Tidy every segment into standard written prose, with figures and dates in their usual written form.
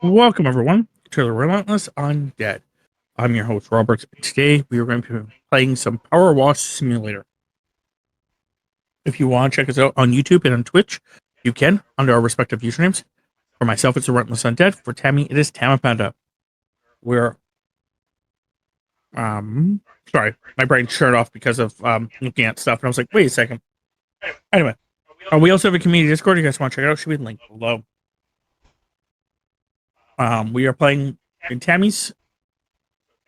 Welcome, everyone, to the Relentless Undead. I'm your host, Robert. Today, we are going to be playing some PowerWash Simulator. If you want to check us out on YouTube and on Twitch, you can, under our respective usernames. For myself, it's the Relentless Undead. For Tammy, it is Tamapanda. We're, sorry, my brain shut off because of looking at stuff, and I was like, wait a second. Anyway, we also have a community Discord. You guys want to check it out? Should be linked below. We are playing in Tammy's.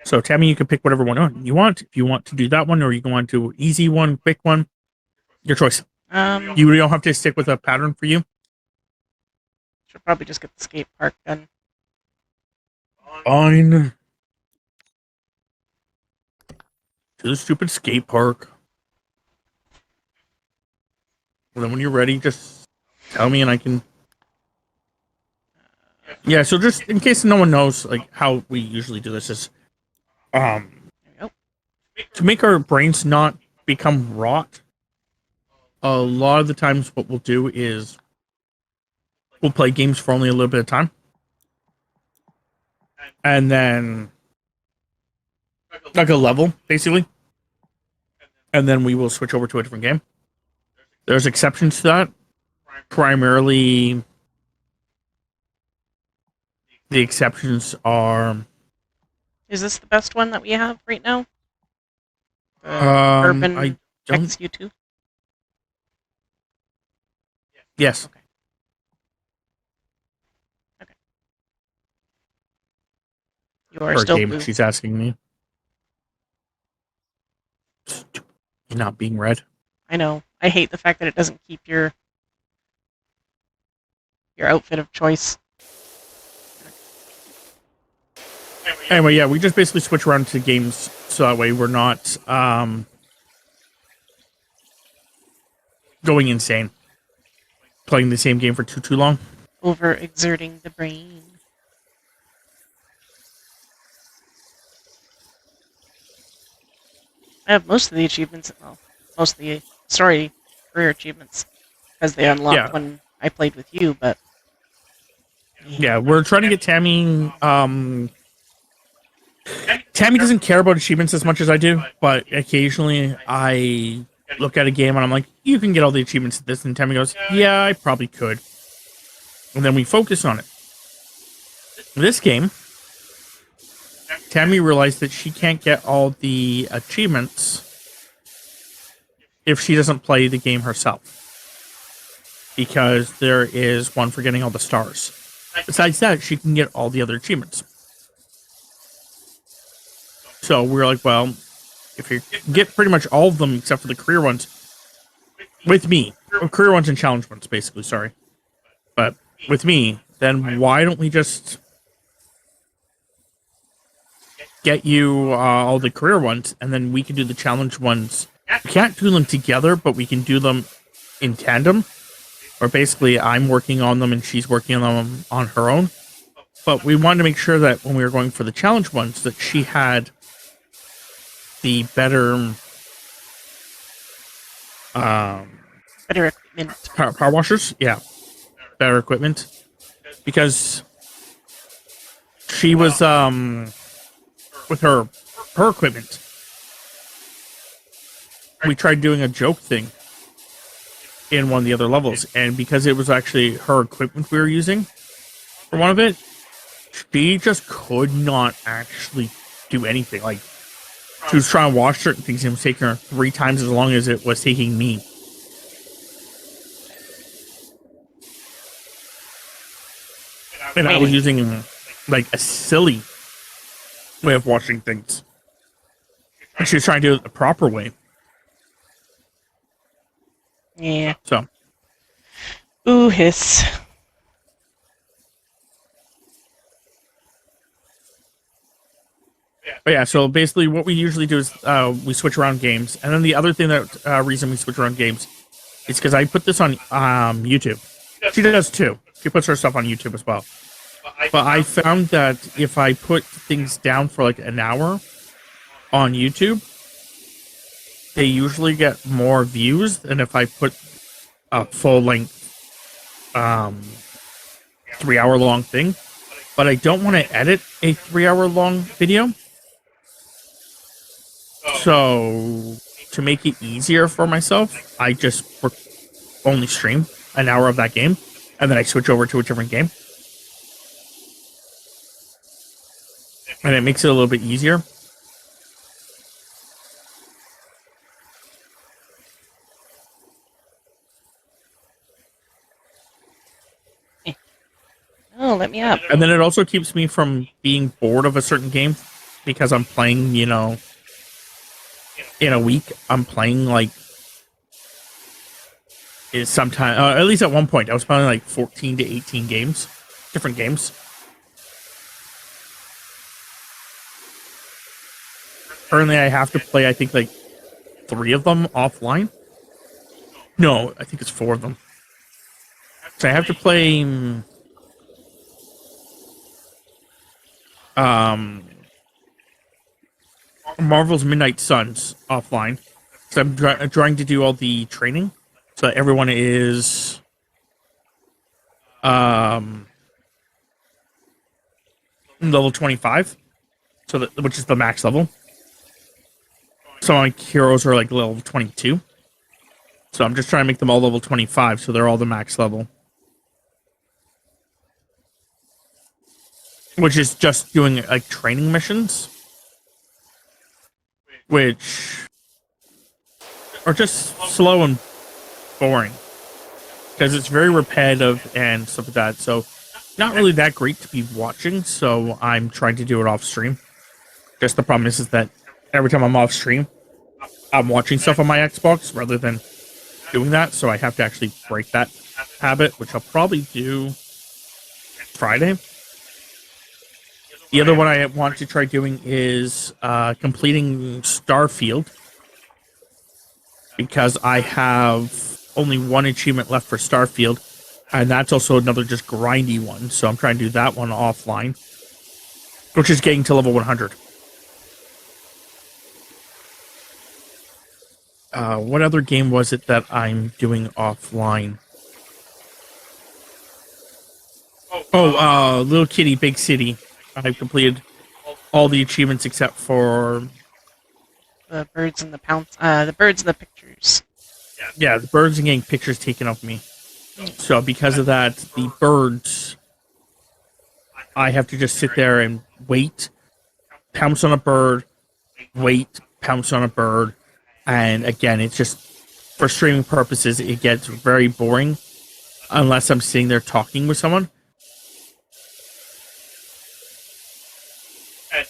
So, Tammy, you can pick whatever one you want. If you want to do that one, or you can want to easy one, quick one, your choice. You don't have to stick with a pattern for you. Should probably just get the skate park done. Fine. To the stupid skate park. And then when you're ready, just tell me and I can... Yeah, so just in case no one knows, like, how we usually do this is... to make our brains not become rot, a lot of the times what we'll do is we'll play games for only a little bit of time. And then, like a level, basically. And then we will switch over to a different game. There's exceptions to that. Primarily, the exceptions are... Is this the best one that we have right now? Urban I don't... XU2? Yes. Okay. You are Or still game, blue. she's asking me. You're not being read. I know. I hate the fact that it doesn't keep your outfit of choice. Anyway, yeah, we just basically switch around to games so that way we're not going insane. Playing the same game for too long. Overexerting the brain. I have most of the achievements, well, most of the story career achievements, because they unlocked when I played with you, but... Yeah, we're trying to get Tammy... Tammy doesn't care about achievements as much as I do, but occasionally I look at a game and I'm like, you can get all the achievements at this, and Tammy goes, yeah, I probably could. And then we focus on it. This game, Tammy realized that she can't get all the achievements if she doesn't play the game herself. Because there is one for getting all the stars. Besides that, she can get all the other achievements. So we're like, well, if you get pretty much all of them except for the career ones, with me, or career ones and challenge ones, basically, sorry. But with me, then why don't we just get you all the career ones, and then we can do the challenge ones. We can't do them together, but we can do them in tandem. Or basically, I'm working on them and she's working on them on her own. But we wanted to make sure that when we were going for the challenge ones, that she had the better equipment. Power washers, yeah, better equipment, because she was with her equipment. We tried doing a joke thing in one of the other levels, and because it was actually her equipment we were using for one of it, she just could not actually do anything. Like, she was trying to wash certain things, and it was taking her 3 times as long as it was taking me. And I was using, like, a silly way of washing things. And she was trying to do it the proper way. Yeah. So. Ooh, hiss. But yeah, so basically what we usually do is we switch around games. And then the other thing that reason we switch around games is because I put this on YouTube. She does too. She puts her stuff on YouTube as well. But I found that if I put things down for like an hour on YouTube, they usually get more views than if I put a full length 3-hour long thing. but I don't want to edit a 3-hour long video. So to make it easier for myself, I just only stream an hour of that game, and then I switch over to a different game. And it makes it a little bit easier. Oh, let me up. And then it also keeps me from being bored of a certain game because I'm playing, you know, in a week, I'm playing like sometimes, at least at one point, I was playing like 14 to 18 games, different games. Currently, I have to play, I think, like 3 of them offline. No, I think it's 4 of them. So I have to play Marvel's Midnight Suns offline. So I'm trying to do all the training. So everyone is level 25. So which is the max level. Some of my heroes are like level 22. So I'm just trying to make them all level 25 so they're all the max level. Which is just doing like training missions. Which are just slow and boring. Because it's very repetitive and stuff like that. So not really that great to be watching. So I'm trying to do it off stream. Just the problem is that every time I'm off stream, I'm watching stuff on my Xbox rather than doing that. So I have to actually break that habit, which I'll probably do Friday. The other one I want to try doing is completing Starfield. Because I have only 1 achievement left for Starfield. And that's also another just grindy one. So I'm trying to do that one offline. Which is getting to level 100. What other game was it that I'm doing offline? Oh, Little Kitty, Big City. I've completed all the achievements except for the birds and the pounce. The birds and the pictures. Yeah, the birds and getting pictures taken of me. So because of that, the birds, I have to just sit there and wait, pounce on a bird, wait, pounce on a bird, and again, it's just for streaming purposes, it gets very boring unless I'm sitting there talking with someone.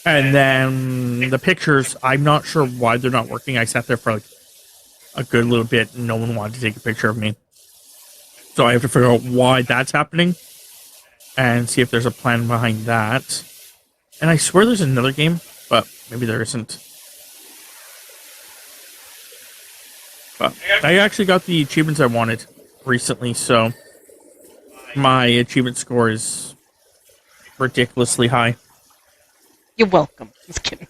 And then the pictures, I'm not sure why they're not working. I sat there for like a good little bit and no one wanted to take a picture of me. So I have to figure out why that's happening and see if there's a plan behind that. And I swear there's another game, but maybe there isn't. But I actually got the achievements I wanted recently, so my achievement score is ridiculously high. You're welcome. Just kidding.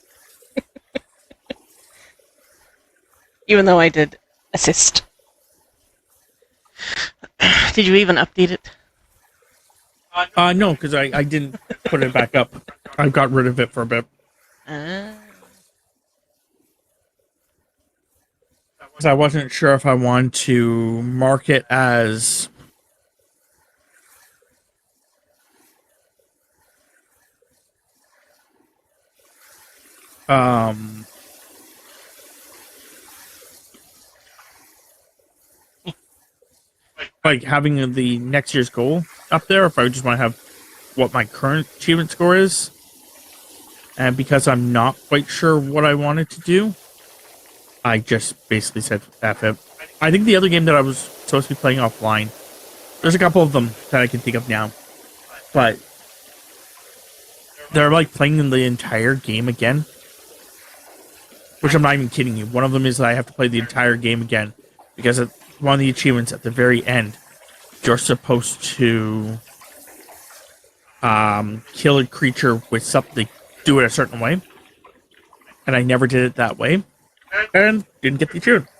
Even though I did assist. Did you even update it? No, because I didn't put it back up. I got rid of it for a bit. Because I wasn't sure if I wanted to mark it as like having the next year's goal up there, if I just want to have what my current achievement score is. And because I'm not quite sure what I wanted to do, I just basically said F it. I think the other game that I was supposed to be playing offline, there's a couple of them that I can think of now, but they're like playing the entire game again, which I'm not even kidding you. One of them is that I have to play the entire game again because one of the achievements at the very end, you're supposed to kill a creature with something, do it a certain way, and I never did it that way, and didn't get the achievement.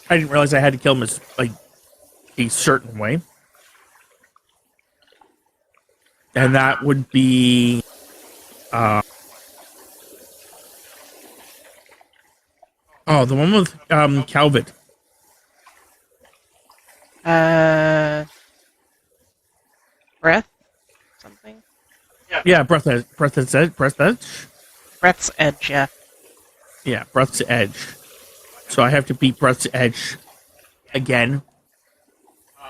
I didn't realize I had to kill him as like a certain way. And that would be the one with Calvin. Breath? Something? Yeah, Breath's Edge. Breath's Edge, yeah. Yeah, Breath's Edge. So I have to beat Breath's Edge again.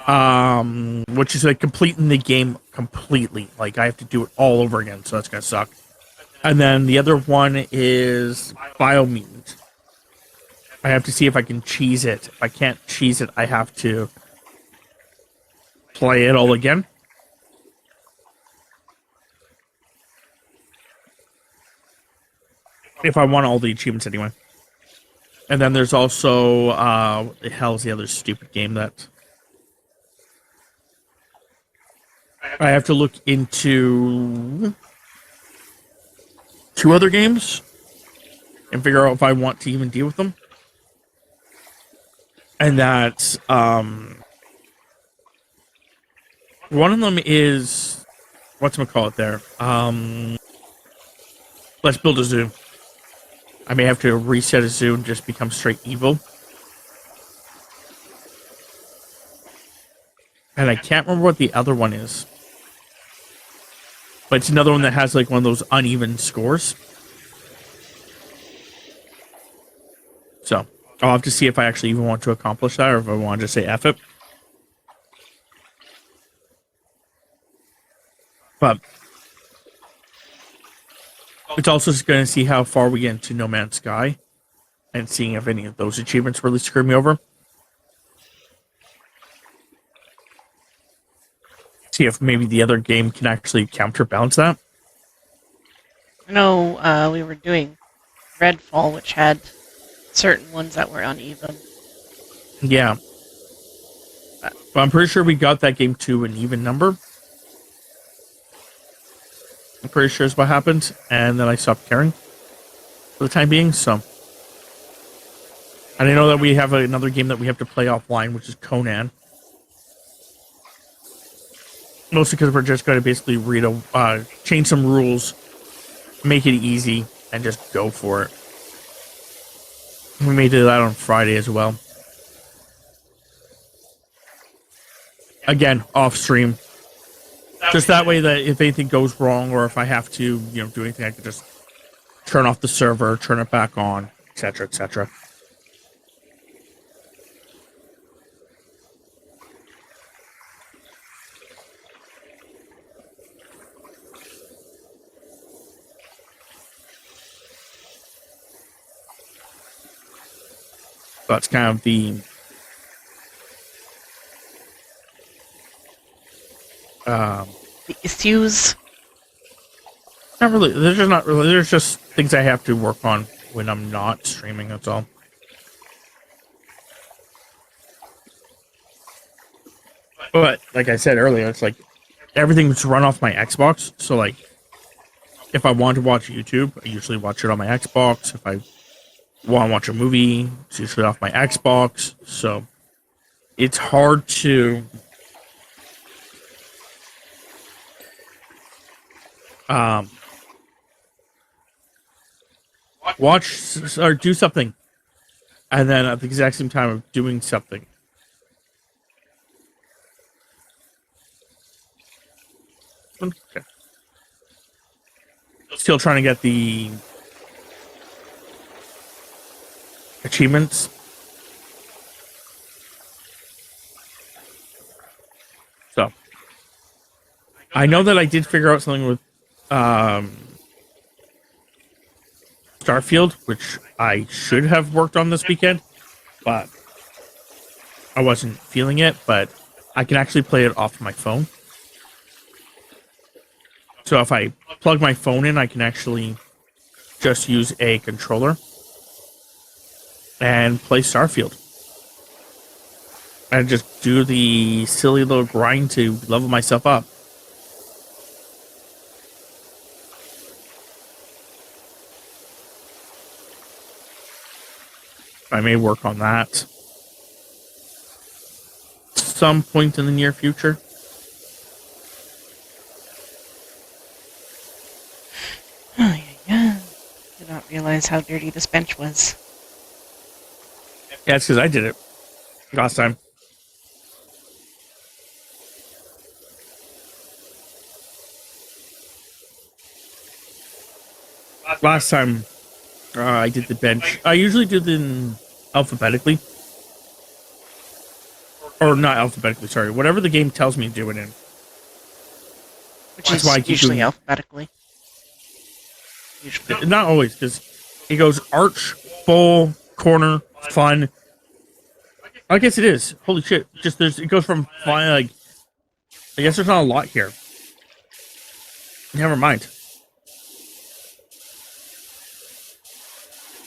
Which is like completing the game completely. Like I have to do it all over again, so that's gonna suck. And then the other one is Biomutant. I have to see if I can cheese it. If I can't cheese it, I have to play it all again. If I want all the achievements anyway. And then there's also what the hell is the other stupid game that I have to look into 2 other games and figure out if I want to even deal with them. And that's one of them is whatchamacallit there. Let's build a zoo. I may have to reset a zoo and just become straight evil. And I can't remember what the other one is. But it's another one that has like one of those uneven scores. So I'll have to see if I actually even want to accomplish that or if I want to just say F it. But it's also just going to see how far we get into No Man's Sky and seeing if any of those achievements really screw me over. See if maybe the other game can actually counterbalance that. I know we were doing Redfall, which had certain ones that were uneven. Yeah. But I'm pretty sure we got that game to an even number. I'm pretty sure is what happened. And then I stopped caring for the time being, so. And I know that we have another game that we have to play offline, which is Conan. Mostly because we're just going to basically change some rules, make it easy, and just go for it. We may do that on Friday as well. Again, off stream. Just that way that if anything goes wrong or if I have to, do anything, I can just turn off the server, turn it back on, etc., etc. That's kind of the issues. not really. There's not really. There's just things I have to work on when I'm not streaming. That's all. But like I said earlier, it's like everything's run off my Xbox. So like, if I want to watch YouTube, I usually watch it on my Xbox. If I want to watch a movie, it's usually off my Xbox. So it's hard to watch or do something, and then at the exact same time of doing something. Okay. Still trying to get the achievements. So I know that I did figure out something with Starfield, which I should have worked on this weekend, but I wasn't feeling it. But I can actually play it off my phone. So if I plug my phone in, I can actually just use a controller and play Starfield. And just do the silly little grind to level myself up. I may work on that some point in the near future. realize how dirty this bench was. Yeah, it's because I did it last time. Last time I did the bench. I usually do them alphabetically. Or not alphabetically, sorry. Whatever the game tells me to do it in. Which is why usually alphabetically. Usually. Not always, because it goes arch, full, corner, fun. I guess it is. Holy shit. Just it goes from fun, like, I guess there's not a lot here. Never mind.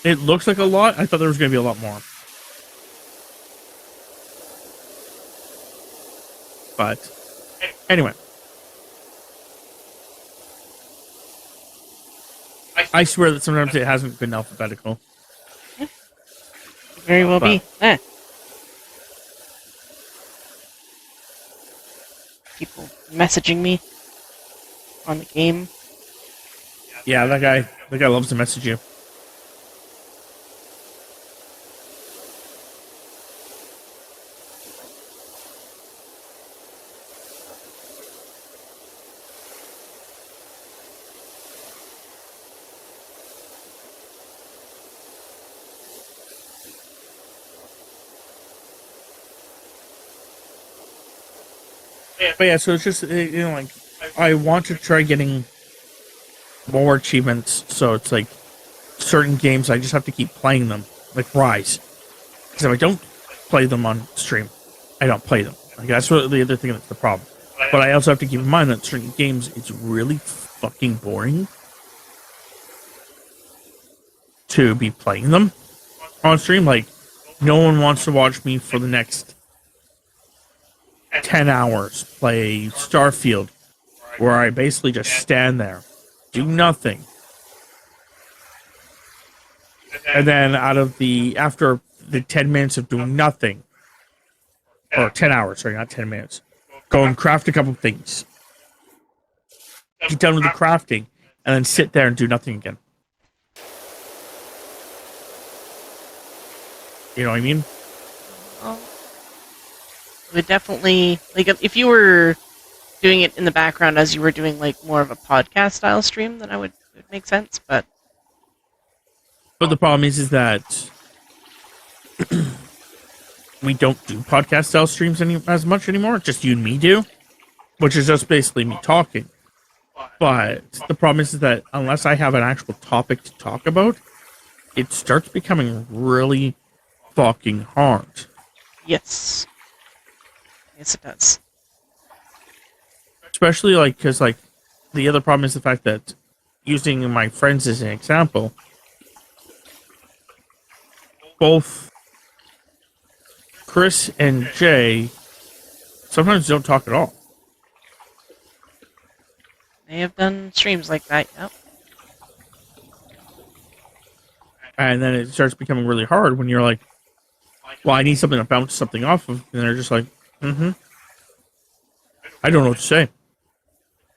It looks like a lot. I thought there was going to be a lot more. But, anyway. I swear that sometimes it hasn't been alphabetical. Very well be. People messaging me on the game. Yeah, that guy loves to message you. But yeah, so it's just, like, I want to try getting more achievements, so it's like certain games I just have to keep playing them, like Rise. Because if I don't play them on stream, I don't play them. Like, that's what the other thing that's the problem. But I also have to keep in mind that certain games, it's really fucking boring to be playing them on stream. Like, no one wants to watch me for the next 10 hours play Starfield, where I basically just stand there, do nothing, and then after the 10 minutes of doing nothing, or 10 hours, sorry, not 10 minutes, go and craft a couple things, get done with the crafting, and then sit there and do nothing again. You know what I mean? Would definitely, like, if you were doing it in the background as you were doing, like, more of a podcast style stream, then it would make sense, but the problem is that we don't do podcast style streams as much anymore. Just you and me do, which is just basically me talking. But the problem is that unless I have an actual topic to talk about, it starts becoming really fucking hard. Yes. Yes, it does. Especially, like, because, like, the other problem is the fact that, using my friends as an example, both Chris and Jay sometimes don't talk at all. They have done streams like that, yep. And then it starts becoming really hard when you're like, well, I need something to bounce something off of, and they're just like, I don't know what to say.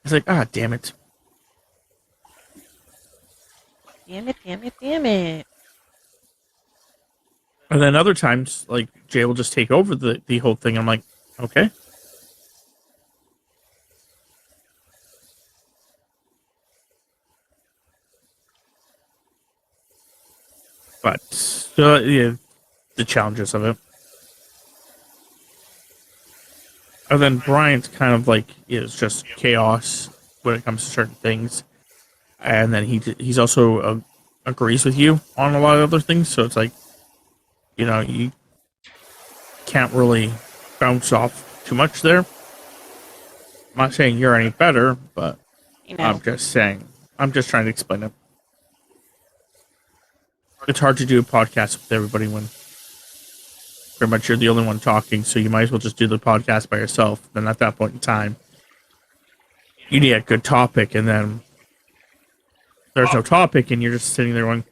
It's like, damn it. Damn it. And then other times, like, Jay will just take over the whole thing. I'm like, okay. But, yeah, the challenges of it. And then Brian's kind of like is just chaos when it comes to certain things, and then he's also agrees with you on a lot of other things. So it's like, you can't really bounce off too much there. I'm not saying you're any better, but I'm just saying. I'm just trying to explain it. It's hard to do a podcast with everybody when pretty much you're the only one talking, so you might as well just do the podcast by yourself. Then at that point in time, you need a good topic, and then there's no topic, and you're just sitting there going,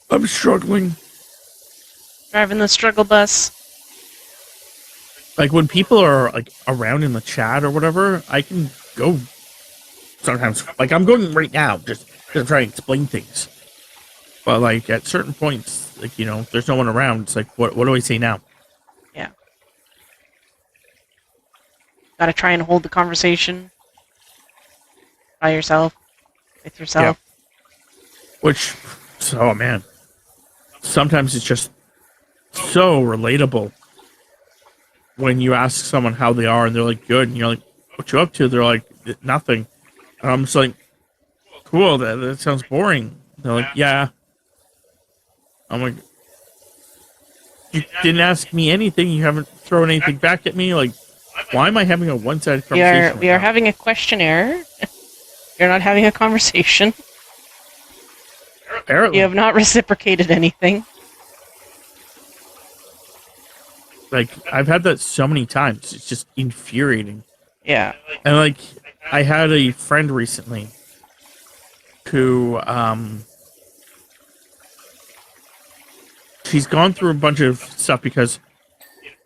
I'm struggling. Driving the struggle bus. Like, when people are, like, around in the chat or whatever, I can go sometimes. Like, I'm going right now, just to try and explain things. But like at certain points, like there's no one around. It's like, what do I say now? Yeah. Gotta try and hold the conversation by yourself, with yourself. Which, oh man, sometimes it's just so relatable when you ask someone how they are and they're like good, and you're like, what you up to? They're like, nothing. And I'm just like, cool. That sounds boring. They're like, yeah. I'm like, you didn't ask me anything. You haven't thrown anything back at me. Like, why am I having a one-sided conversation? We are having a questionnaire. You're not having a conversation. Apparently. You have not reciprocated anything. Like, I've had that so many times. It's just infuriating. Yeah. And like, I had a friend recently who, she's gone through a bunch of stuff because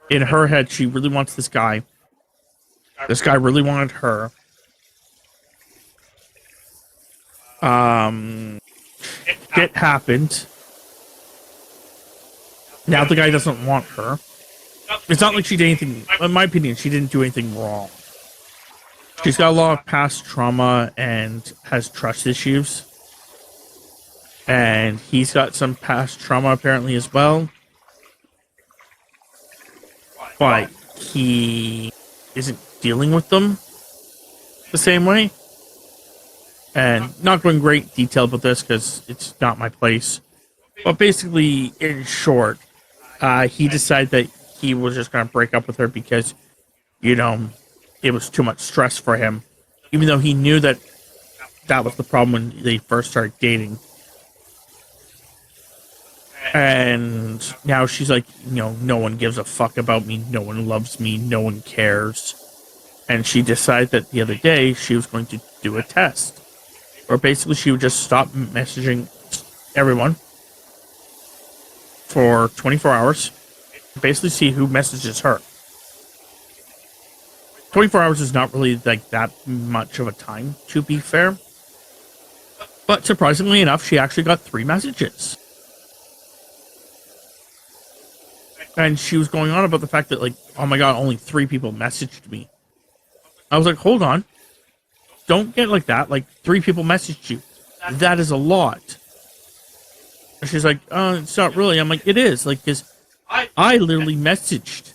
in her head, she really wants this guy. This guy really wanted her. It happened. Now the guy doesn't want her. It's not like she did anything, in my opinion, she didn't do anything wrong. She's got a lot of past trauma and has trust issues. And he's got some past trauma apparently as well. But he isn't dealing with them the same way. And not going great detail about this because it's not my place. But basically, in short, he decided that he was just going to break up with her because, it was too much stress for him. Even though he knew that that was the problem when they first started dating. And now she's like, no one gives a fuck about me. No one loves me. No one cares. And she decided that the other day she was going to do a test. Or basically she would just stop messaging everyone for 24 hours. Basically see who messages her. 24 hours is not really like that much of a time, to be fair. But surprisingly enough, she actually got 3 messages. And she was going on about the fact that, like, oh my god, only 3 people messaged me. I was like, hold on. Don't get like that. Like, 3 people messaged you. That is a lot. And she's like, it's not really. I'm like, it is. Like, because I literally messaged.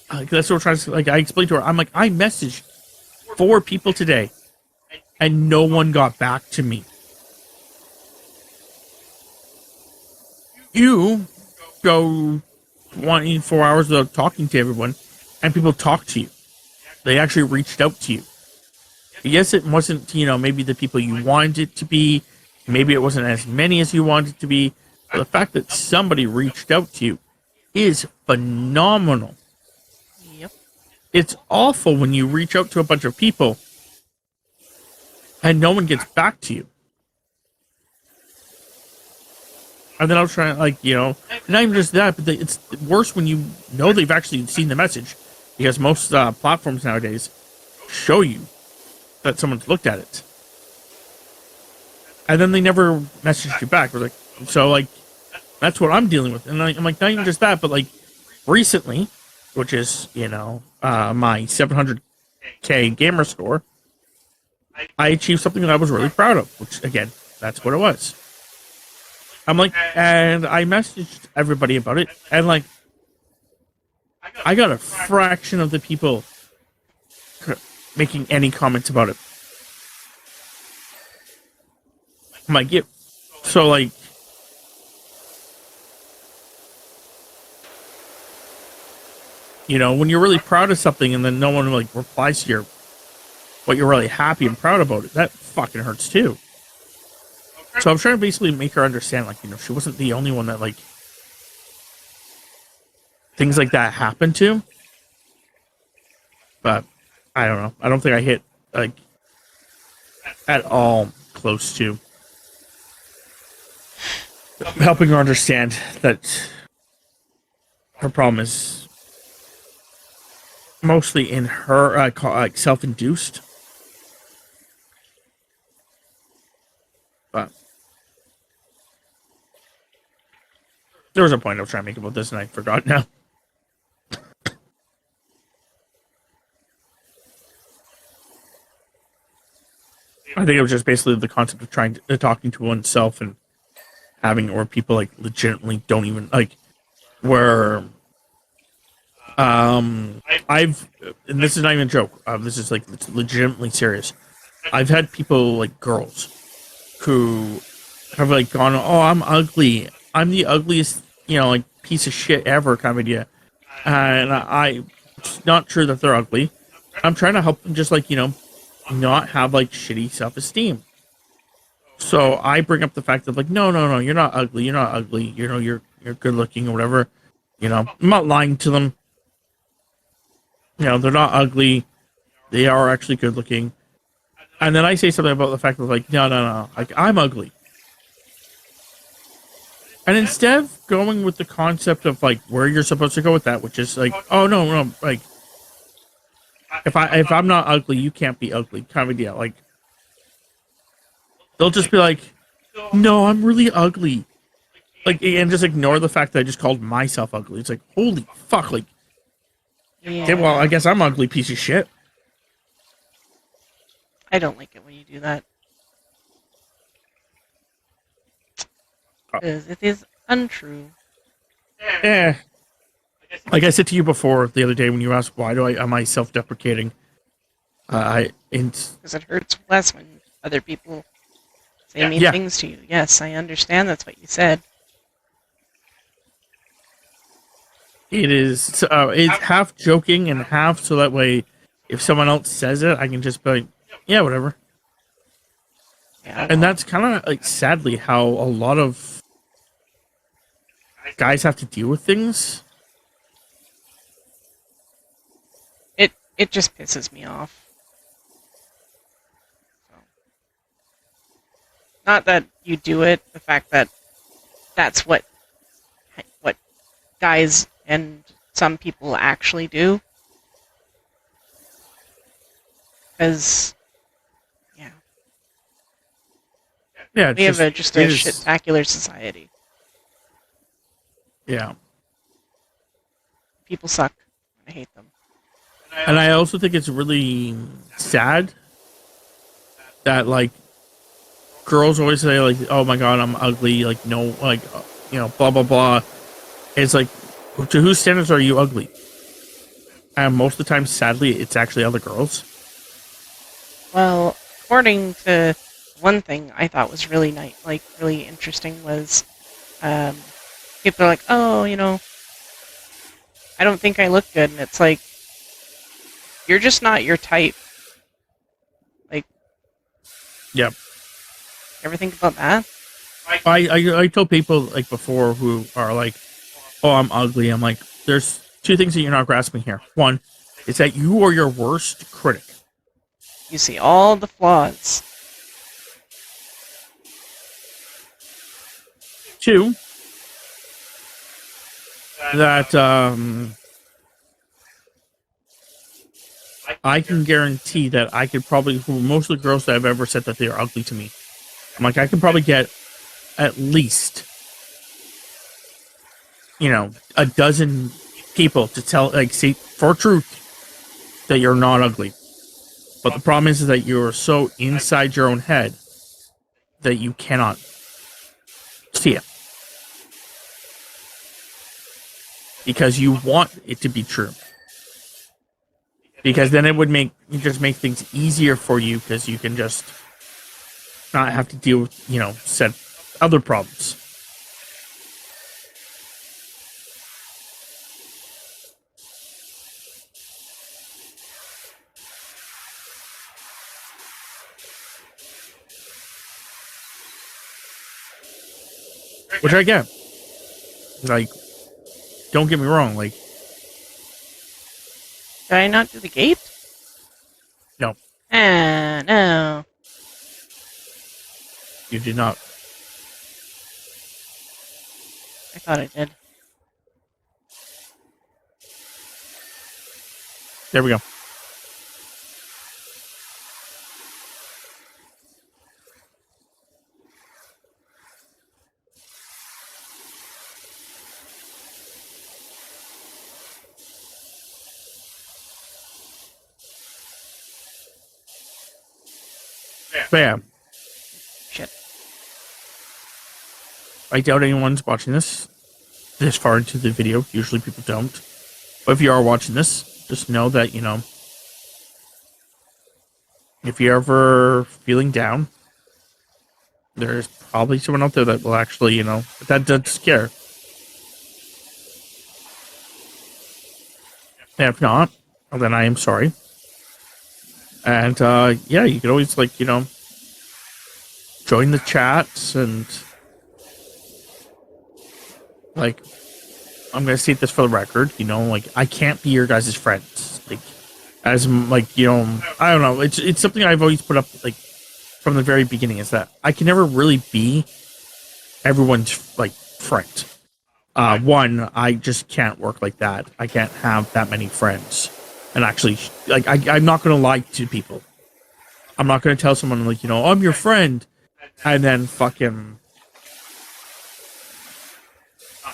That's what we're trying to say. Like, I explained to her. I'm like, I messaged 4 people today. And no one got back to me. You go 24 hours without talking to everyone, and people talk to you. They actually reached out to you. Yes, it wasn't, maybe the people you wanted it to be. Maybe it wasn't as many as you wanted it to be. But the fact that somebody reached out to you is phenomenal. Yep. It's awful when you reach out to a bunch of people and no one gets back to you. And then I was trying, like, not even just that, but it's worse when you know they've actually seen the message. Because most platforms nowadays show you that someone's looked at it. And then they never messaged you back. We're like, so, like, that's what I'm dealing with. And I'm like, not even just that, but, like, recently, which is, my 700K gamer score, I achieved something that I was really proud of. Which, again, that's what it was. I'm like, and I messaged everybody about it, and like, I got a fraction of the people making any comments about it. I'm like, yeah. So like, when you're really proud of something and then no one like replies to what you're really happy and proud about it, that fucking hurts too. So I'm trying to basically make her understand, like, she wasn't the only one that, like, things like that happened to. But, I don't know. I don't think I hit, like, at all close to helping her understand that her problem is mostly in her, self-induced. But There was a point I was trying to make about this, and I forgot now. I think it was just basically the concept of talking to oneself and having, or people like legitimately don't even like, where I've, and this is not even a joke. This is like it's legitimately serious. I've had people like girls who have like gone, oh, I'm ugly. I'm the ugliest, like piece of shit ever kind of idea. And it's not true that they're ugly. I'm trying to help them just like, not have like shitty self-esteem. So I bring up the fact of like, no, you're not ugly. You're not ugly. You're good looking or whatever. I'm not lying to them. They're not ugly. They are actually good looking. And then I say something about the fact of like, no, like I'm ugly. And instead of going with the concept of like where you're supposed to go with that, which is like, oh no, like if I'm not ugly, you can't be ugly, kind of a deal. Like they'll just be like, no, I'm really ugly. Like, and just ignore the fact that I just called myself ugly. It's like, holy fuck, like, Yeah. okay, well, I guess I'm ugly, piece of shit. I don't like it when you do that. Because it is untrue. Yeah. Like I said to you before the other day when you asked why am I self-deprecating? Because it hurts less when other people say mean things to you. Yes, I understand that's what you said. It is. It's half joking and half so that way, if someone else says it, I can just be like, yeah, whatever. Yeah, and that's kind of like sadly how a lot of guys have to deal with things. It just pisses me off. So. Not that you do it, the fact that that's what guys and some people actually do. Because, Yeah, we have just a shit-tacular society. Yeah. People suck. I hate them. And I also think it's really sad that, like, girls always say, like, oh my god, I'm ugly, like, no, like, blah, blah, blah. It's like, to whose standards are you ugly? And most of the time, sadly, it's actually other girls. Well, according to one thing I thought was really nice, like, really interesting was, people are like, oh, I don't think I look good, and it's like, you're just not your type. Like, Yep. ever think about that? I told people like before who are like, oh, I'm ugly. I'm like, there's two things that you're not grasping here. One is that you are your worst critic. You see all the flaws. Two, that I can guarantee that I could probably, for most of the girls that I've ever said that they are ugly to me, I'm like, I could probably get at least, a dozen people to tell, like, say for truth that you're not ugly. But the problem is that you're so inside your own head that you cannot see it. Because you want it to be true. Because then it would make things easier for you because you can just not have to deal with, said other problems. Which I get. Like, don't get me wrong, like... Did I not do the gate? No. No. You did not. I thought I did. There we go. But yeah, Shit. I doubt anyone's watching this far into the video. Usually people don't. But if you are watching this, just know that, you know, if you're ever feeling down, there's probably someone out there that will actually, you know, that does scare. And if not, well, then I am sorry. And yeah, you can always, like, you know, join the chats and, like, I'm gonna state this for the record, you know, like, I can't be your guys' friends. Like, as, like, you know, I don't know, it's something I've always put up, like, from the very beginning, is that I can never really be everyone's, like, friend. One, I just can't work like that. I can't have that many friends. And actually, like, I'm not gonna lie to people. I'm not gonna tell someone, like, you know, I'm your friend, and then fucking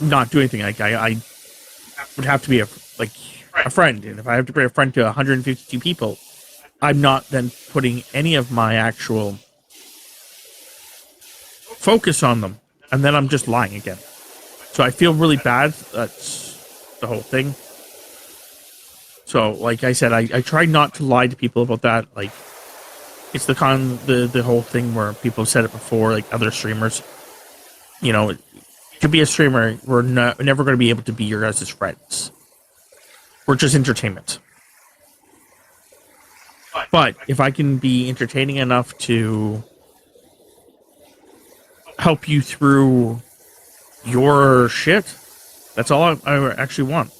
not do anything. Like, I would have to be a friend, and if I have to be a friend to 152 people, I'm not then putting any of my actual focus on them, and then I'm just lying again. So I feel really bad. That's the whole thing. So, like I said, I try not to lie to people about that. Like, it's the whole thing where people have said it before, like other streamers. You know, to be a streamer, we're never going to be able to be your guys' friends. We're just entertainment. But if I can be entertaining enough to help you through your shit, that's all I actually want.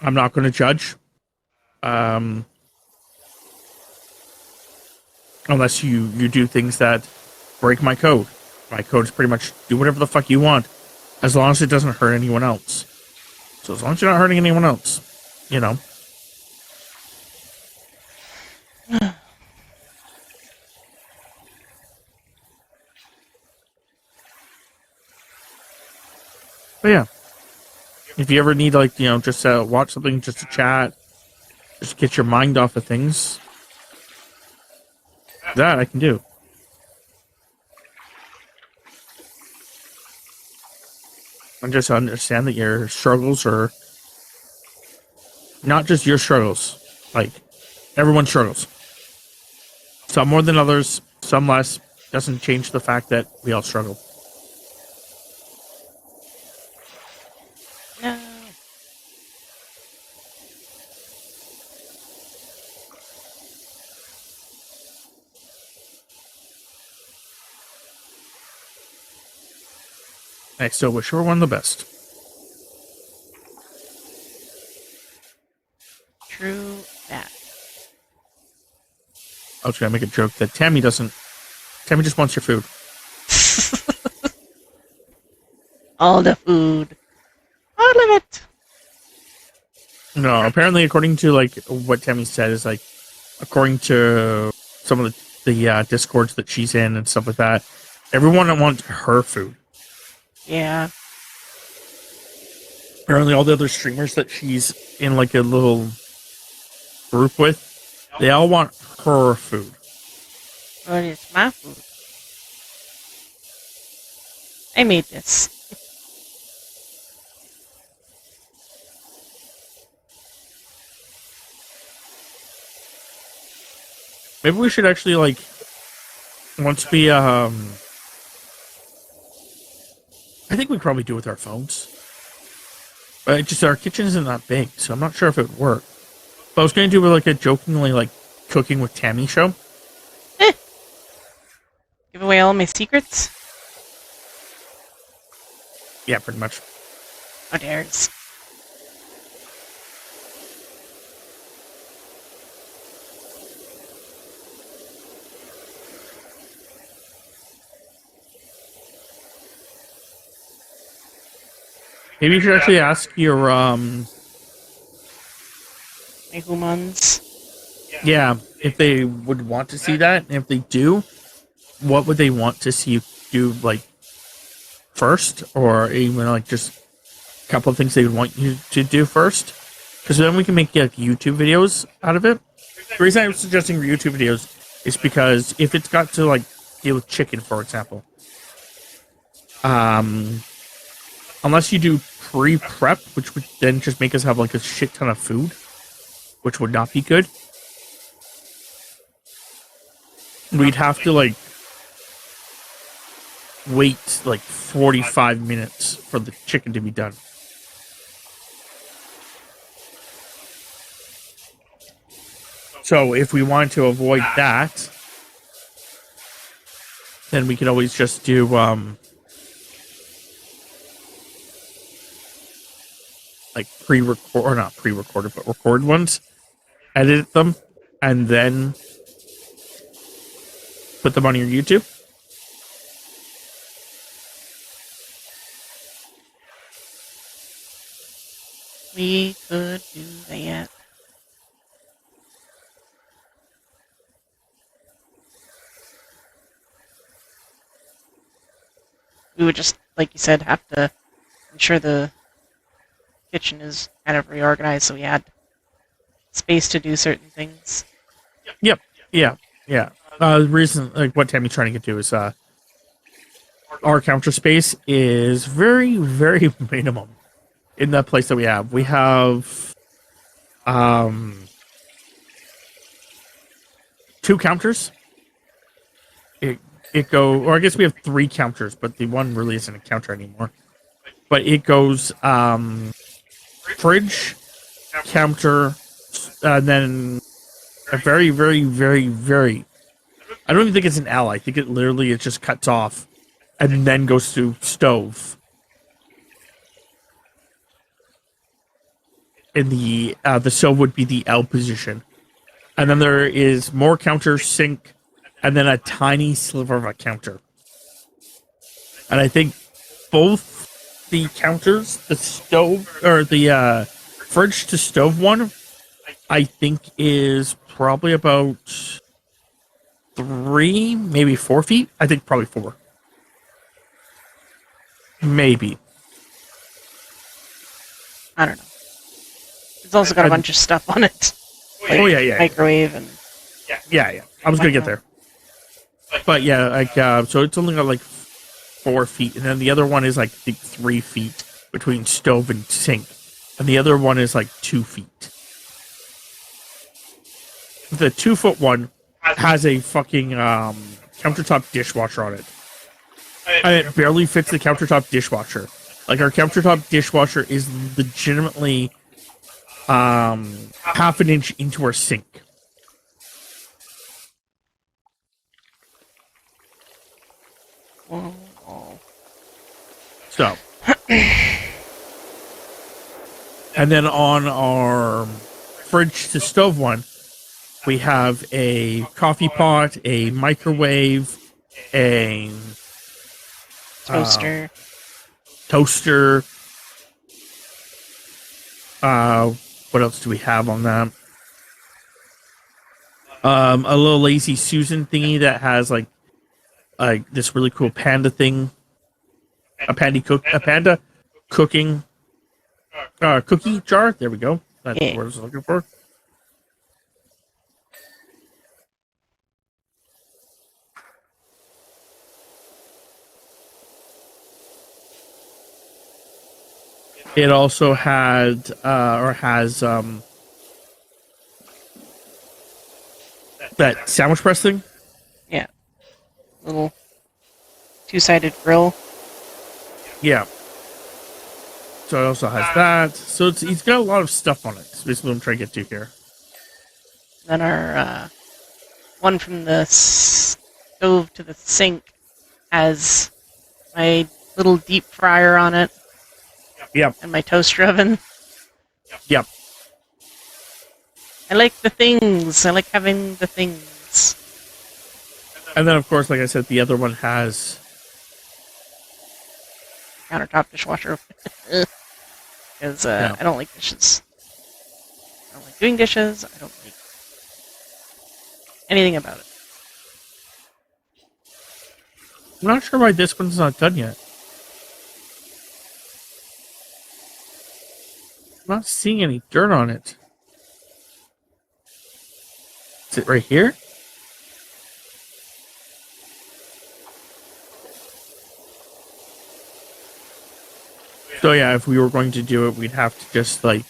I'm not going to judge. Unless you do things that break my code. My code is pretty much do whatever the fuck you want, as long as it doesn't hurt anyone else. So as long as you're not hurting anyone else, you know. But yeah, if you ever need, like, you know, just watch something, just to chat, just get your mind off of things, that I can do. And just understand that your struggles are not just your struggles. Like, everyone struggles. Some more than others, some less. Doesn't change the fact that we all struggle. No. I still wish everyone the best. True that. I was gonna make a joke that Tammy just wants your food. All the food. All of it. No, apparently, according to, like, what Tammy said, is, like, according to some of the discords that she's in and stuff like that, everyone wants her food. Yeah. Apparently, all the other streamers that she's in, like, a little group with, they all want her food. But it's my food. I made this. Maybe we should actually, like, once we, I think we probably do it with our phones. But just our kitchen isn't that big, so I'm not sure if it would work. But I was going to do, like, a jokingly, like, cooking with Tammy show. Give away all my secrets? Yeah, pretty much. Oh, dares. Maybe you should actually ask your, My humans. yeah, if they would want to see that. And if they do, what would they want to see you do, like, first? Or even, like, just a couple of things they would want you to do first? Because then we can make, like, YouTube videos out of it. The reason I'm suggesting YouTube videos is because if it's got to like deal with chicken, for example, unless you do pre-prep, which would then just make us have like a shit ton of food, which would not be good. We'd have to like wait like 45 minutes for the chicken to be done. So if we wanted to avoid that, then we could always just do like pre-record, or not pre-recorded, but recorded ones, edit them, and then put them on your YouTube. We could do that. We would just, like you said, have to ensure the kitchen is kind of reorganized so we had space to do certain things. Yep. Yeah. The reason, like, what Tammy's trying to get to is, our counter space is very, very minimum in that place that we have. We have, 2 counters. Or I guess we have 3 counters, but the one really isn't a counter anymore. But it goes, fridge, counter, and then a very, very, very, very, I don't even think it's an L. I think it just cuts off and then goes to stove. In the stove would be the L position. And then there is more counter, sink, and then a tiny sliver of a counter. And I think both the counters, the stove, or the fridge to stove one, I think is probably about 3, maybe 4 feet. I think probably 4. Maybe. I don't know. It's also got a bunch of stuff on it. Like yeah. Microwave and... Yeah. I was going to get there. But yeah, like, so it's only got like 4 feet. And then the other one is like, I think 3 feet between stove and sink. And the other one is like 2 feet. The 2-foot one has a fucking countertop dishwasher on it. And it barely fits the countertop dishwasher. Like, our countertop dishwasher is legitimately half an inch into our sink. So. And then on our fridge to stove one, we have a coffee pot, a microwave, a toaster. What else do we have on that? A little Lazy Susan thingy that has like this really cool panda thing. A panda cooking cookie jar. There we go. That's what I was looking for. It also had has that sandwich press thing. Yeah, little 2-sided grill. Yeah. So it also has that. So he's got a lot of stuff on it. That's basically what I'm trying to get to here. Then our one from the stove to the sink has my little deep fryer on it. Yep. And my toaster oven. Yep. I like the things. I like having the things. And then, of course, like I said, the other one has countertop dishwasher. Because I don't like dishes. I don't like doing dishes. I don't like anything about it. I'm not sure why this one's not done yet. I'm not seeing any dirt on it. Is it right here? So yeah, if we were going to do it, we'd have to just like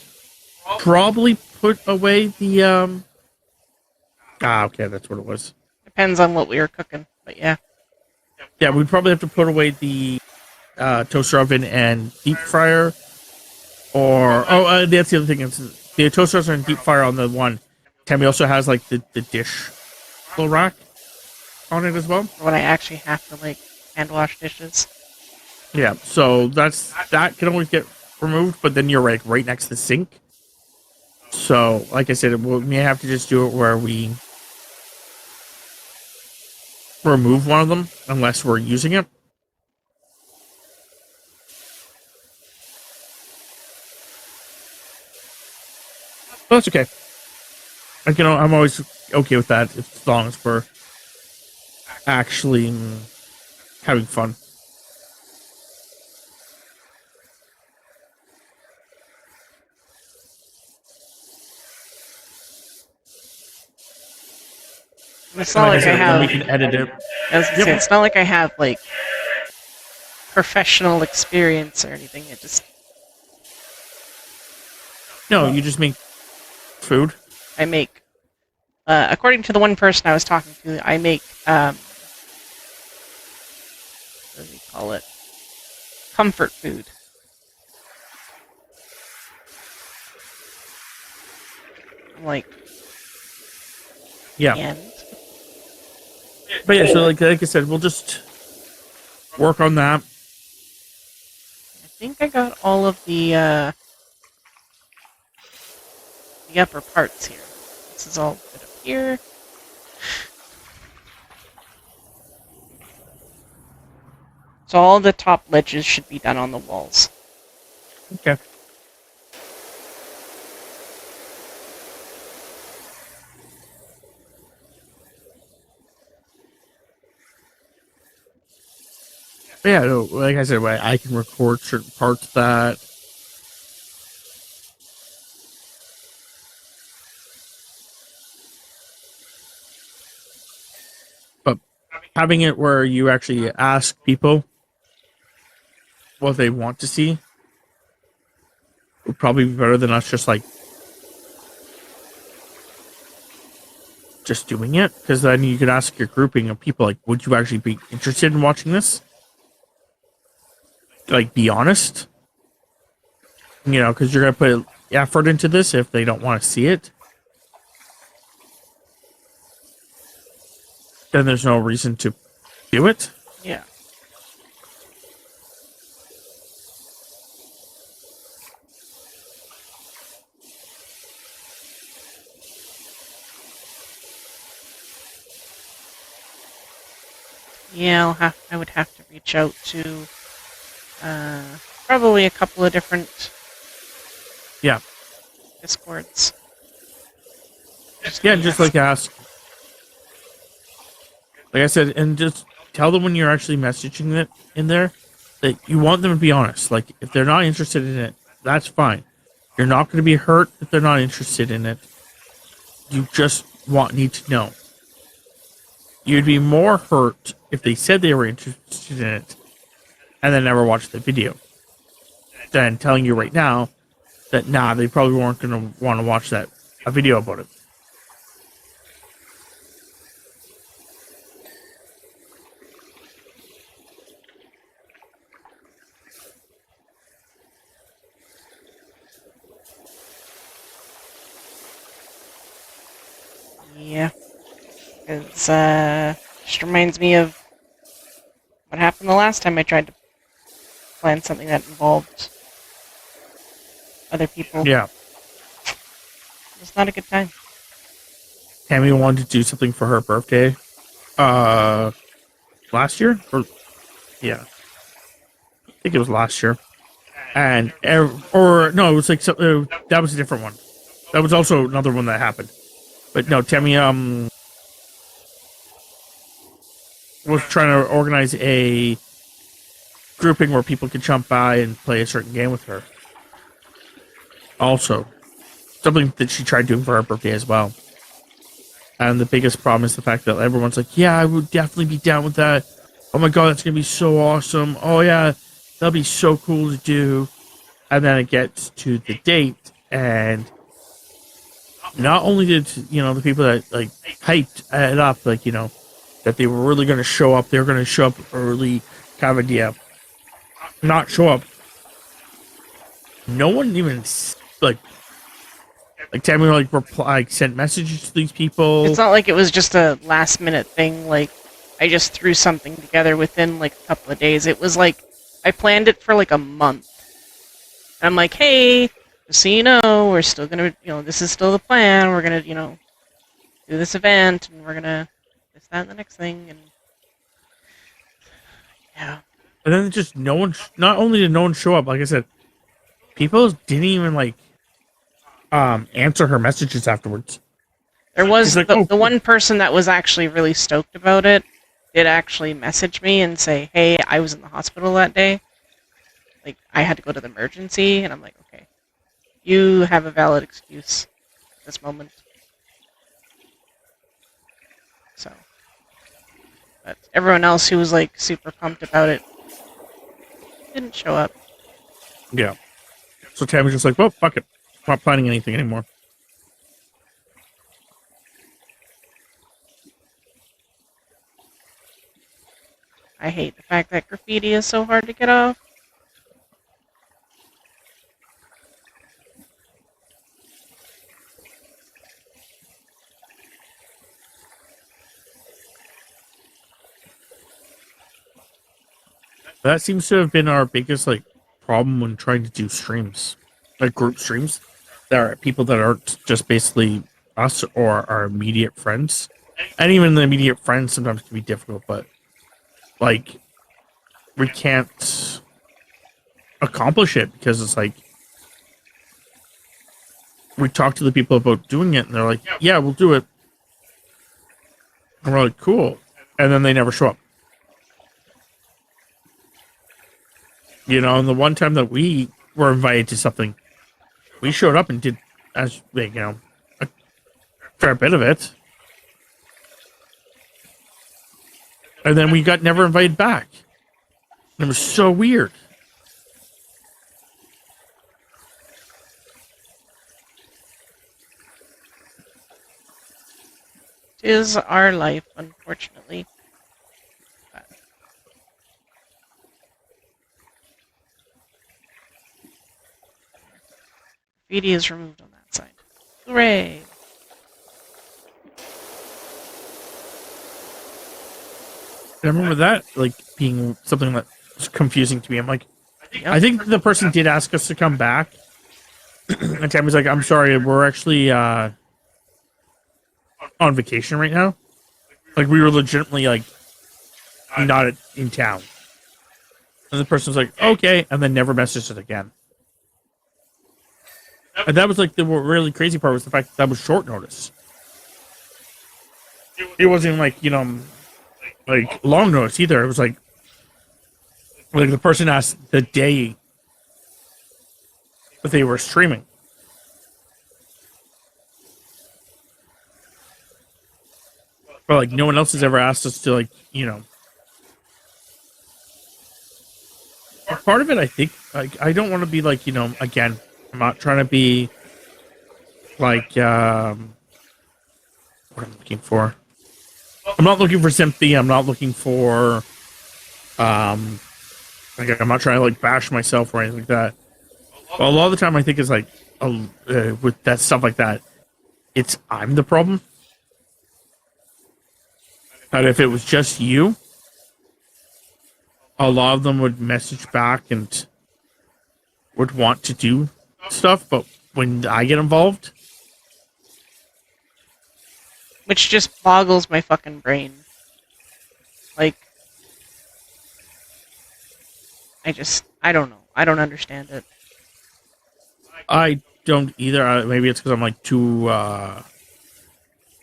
probably put away the okay, that's what it was. Depends on what we were cooking, but yeah. Yeah, we'd probably have to put away the toaster oven and deep fryer. Or that's the other thing. Is the toaster oven and deep fryer on the one. Tammy also has like the dish little rack on it as well. When I actually have to like hand wash dishes. Yeah, so that can always get removed, but then you're like right next to the sink. So, like I said, we may have to just do it where we remove one of them unless we're using it. But that's okay. I'm always okay with that as long as we're actually having fun. It's not like I have. We can edit it. It's not like I have like professional experience or anything. It just no. You just make food. I make. According to the one person I was talking to, I make. What do we call it? Comfort food. I'm like. Yeah. And? But yeah, so like I said, we'll just work on that. I think I got all of the upper parts here. This is all put up here. So all the top ledges should be done on the walls. Okay. Yeah, no, like I said, I can record certain parts of that. But having it where you actually ask people what they want to see would probably be better than us just doing it. Because then you could ask your grouping of people, like, would you actually be interested in watching this? Like, be honest, because you're gonna put effort into this if they don't want to see it, then there's no reason to do it. Yeah. Yeah, I would have to reach out to probably a couple of different Discords. Just like ask, like I said, and just tell them when you're actually messaging it in there that you want them to be honest. Like, if they're not interested in it, that's fine. You're not going to be hurt if they're not interested in it. You just need to know. You'd be more hurt if they said they were interested in it and then never watched the video than telling you right now that, they probably weren't going to want to watch a video about it. Yeah. Because, just reminds me of what happened the last time I tried to plan something that involved other people. Yeah. It's not a good time. Tammy wanted to do something for her birthday. Last year? Yeah. I think it was last year. And, no, it was like, that was a different one. That was also another one that happened. But no, Tammy, was trying to organize a grouping where people could jump by and play a certain game with her. Also, something that she tried doing for her birthday as well. And the biggest problem is the fact that everyone's like, yeah, I would definitely be down with that. Oh my god, that's going to be so awesome. Oh yeah, that'll be so cool to do. And then it gets to the date, and not only did, the people that, like, hyped it up, like, that they were really going to show up, they were going to show up early, kind of idea, not show up. No one even, like tell me, like, reply, sent messages to these people. It's not like it was just a last minute thing, like, I just threw something together within, like, a couple of days. It was like, I planned it for, like, a month. And I'm like, hey, just so you know, we're still gonna, this is still the plan, we're gonna, do this event, and we're gonna this, that, and the next thing, and yeah. And then just no one, not only did no one show up, like I said, people didn't even, like, answer her messages afterwards. There was like, the one person that was actually really stoked about it did actually message me and say, hey, I was in the hospital that day. Like, I had to go to the emergency, and I'm like, okay, you have a valid excuse at this moment. So, but everyone else who was, like, super pumped about it didn't show up. Yeah. So Tam was just like, well, fuck it. I'm not planning anything anymore. I hate the fact that graffiti is so hard to get off. That seems to have been our biggest, like, problem when trying to do streams, like group streams. There are people that aren't just basically us or our immediate friends, and even the immediate friends sometimes can be difficult. But, like, we can't accomplish it because it's like we talk to the people about doing it, and they're like, "Yeah, we'll do it," and we're like, "Cool," and then they never show up. And the one time that we were invited to something, we showed up and did, as a fair bit of it. And then we got never invited back. And it was so weird. It is our life, unfortunately. Graffiti is removed on that side. Hooray! I remember that, like, being something that was confusing to me. I'm like, Yep. I think the person did ask us to come back. And Tammy's like, I'm sorry, we're actually on vacation right now. Like, we were legitimately, like, not in town. And the person was like, okay, and then never messaged us again. And that was, like, the really crazy part was the fact that was short notice. It wasn't like, like, long notice either. It was like the person asked the day that they were streaming. But, like, no one else has ever asked us to, like, part of it, I think, like, I don't want to be like, again, I'm not trying to be like, what I'm looking for. I'm not looking for sympathy. I'm not looking for, like, I'm not trying to, like, bash myself or anything like that. But a lot of the time I think it's like, with that stuff like that, I'm the problem. But if it was just you, a lot of them would message back and would want to do stuff, but when I get involved, Which just boggles my fucking brain. Like, I don't know. I don't understand it. I don't either. Maybe it's because I'm, like, too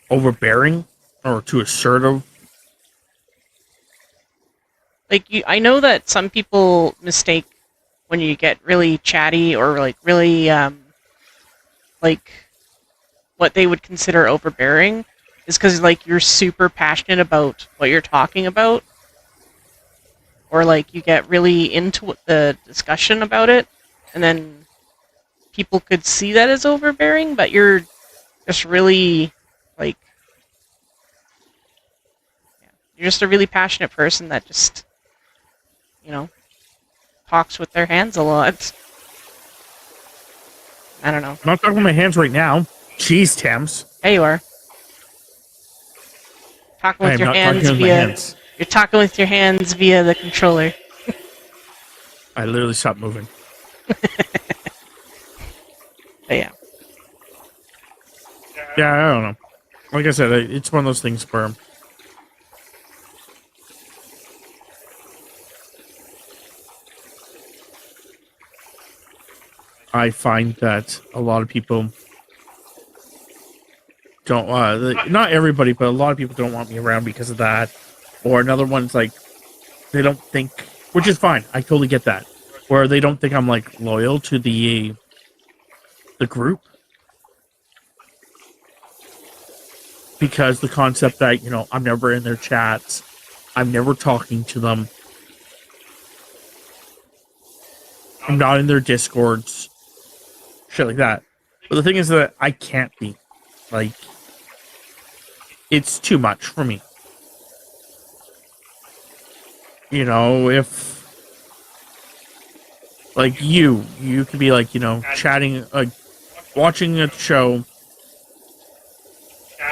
overbearing or too assertive. Like, I know that some people mistake when you get really chatty or, like, really, like, what they would consider overbearing is because like you're super passionate about what you're talking about, or like you get really into the discussion about it, and then people could see that as overbearing, but you're just really like, yeah, you're just a really passionate person that just, you know, talks with their hands a lot. I don't know. I'm not talking with my hands right now. Jeez, Thames. There you are. Talking I with am your not hands talking with my via. hands. You're talking with your hands via the controller. I literally stopped moving. But yeah. Yeah, I don't know. Like I said, it's one of those things where I find that a lot of people don't, not everybody, but a lot of people don't want me around because of that. Or another one's like, they don't think, which is fine. I totally get that. Where they don't think I'm like loyal to the group. Because the concept that, you know, I'm never in their chats. I'm never talking to them. I'm not in their discords. Shit like that. But the thing is that I can't be. Like, it's too much for me. You know, if like you could be like, you know, chatting, like watching a show,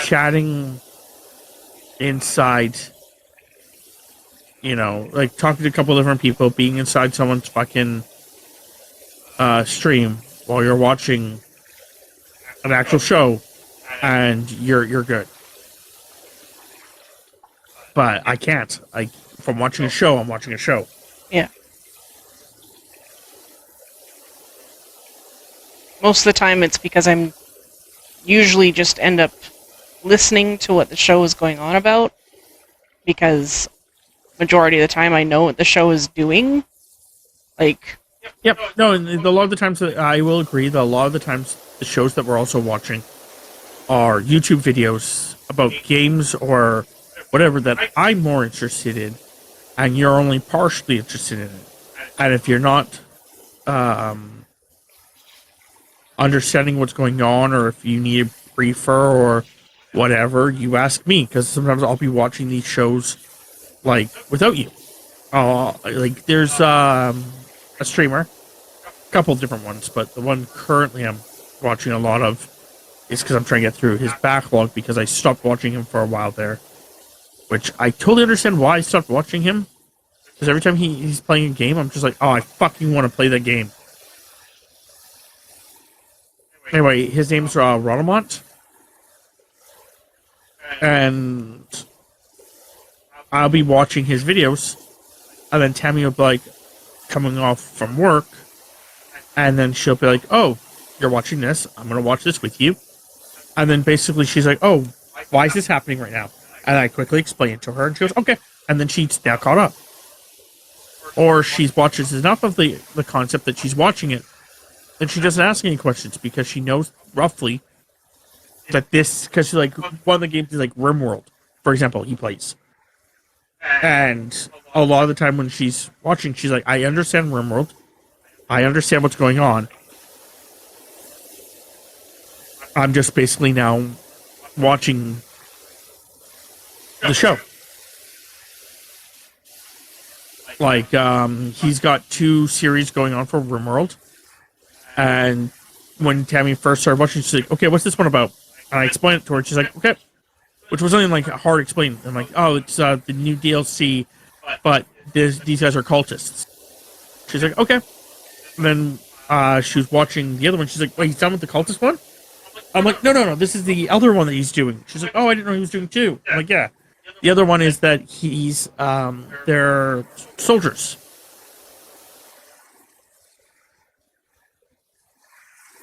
chatting inside, you know, like talking to a couple different people, being inside someone's fucking stream while you're watching an actual show, and you're good. But I can't. Like, if I'm watching a show, I'm watching a show. Yeah. Most of the time it's because I'm usually just end up listening to what the show is going on about, because majority of the time I know what the show is doing. Like, yep, no, and a lot of the times I will agree that a lot of the times the shows that we're also watching are YouTube videos about games or whatever that I'm more interested in, and you're only partially interested in it. And if you're not understanding what's going on, or if you need a briefer or whatever, you ask me, because sometimes I'll be watching these shows like without you. Like there's a streamer, a couple different ones, but the one currently I'm watching a lot of is because I'm trying to get through his backlog, because I stopped watching him for a while there, which I totally understand why I stopped watching him, because every time he's playing a game, I'm just like, oh, I fucking want to play that game. Anyway, his name's Rodamont, and I'll be watching his videos, and then Tammy will be like coming off from work, and then she'll be like, oh, you're watching this, I'm gonna watch this with you. And then basically she's like, oh, why is this happening right now? And I quickly explain it to her, and she goes, okay. And then she's now caught up. Or she's watches enough of the concept that she's watching it, and she doesn't ask any questions, because she knows roughly that this, because like one of the games is like RimWorld, for example, he plays. And a lot of the time when she's watching, she's like, I understand RimWorld. I understand what's going on. I'm just basically now watching the show. Like, he's got 2 series going on for RimWorld. And when Tammy first started watching, she's like, okay, what's this one about? And I explained it to her, and she's like, okay. Which wasn't like hard explaining. I'm like, oh, it's the new DLC, but these guys are cultists. She's like, okay. And then she was watching the other one. She's like, wait, he's done with the cultist one? I'm like, no, this is the other one that he's doing. She's like, oh, I didn't know he was doing 2. I'm like, yeah. The other one is that he's, they're soldiers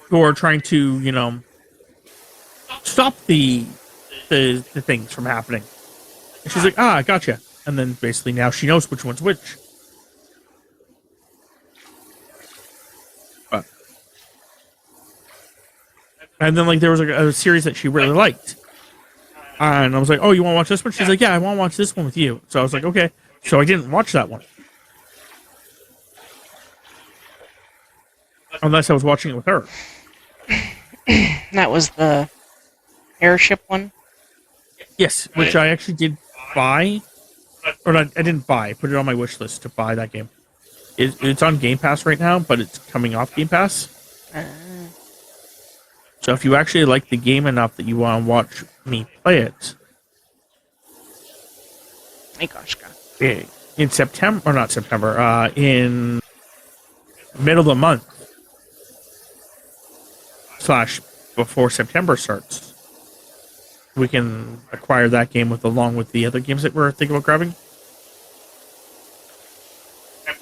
who are trying to, you know, stop the things from happening. And she's like, ah, gotcha. And then basically now she knows which one's which. But, and then like there was a series that she really liked, And I was like, "Oh, you want to watch this one?" She's like, "Yeah, I want to watch this one with you." So I was like, "Okay." So I didn't watch that one unless I was watching it with her. That was the airship one. Yes, which I actually did buy, or not, I didn't buy. I put it on my wish list to buy that game. It's on Game Pass right now, but it's coming off Game Pass. So if you actually like the game enough that you want to watch me play it, My gosh, God. in September, or not September, in middle of the month, / before September starts, we can acquire that game along with the other games that we're thinking about grabbing.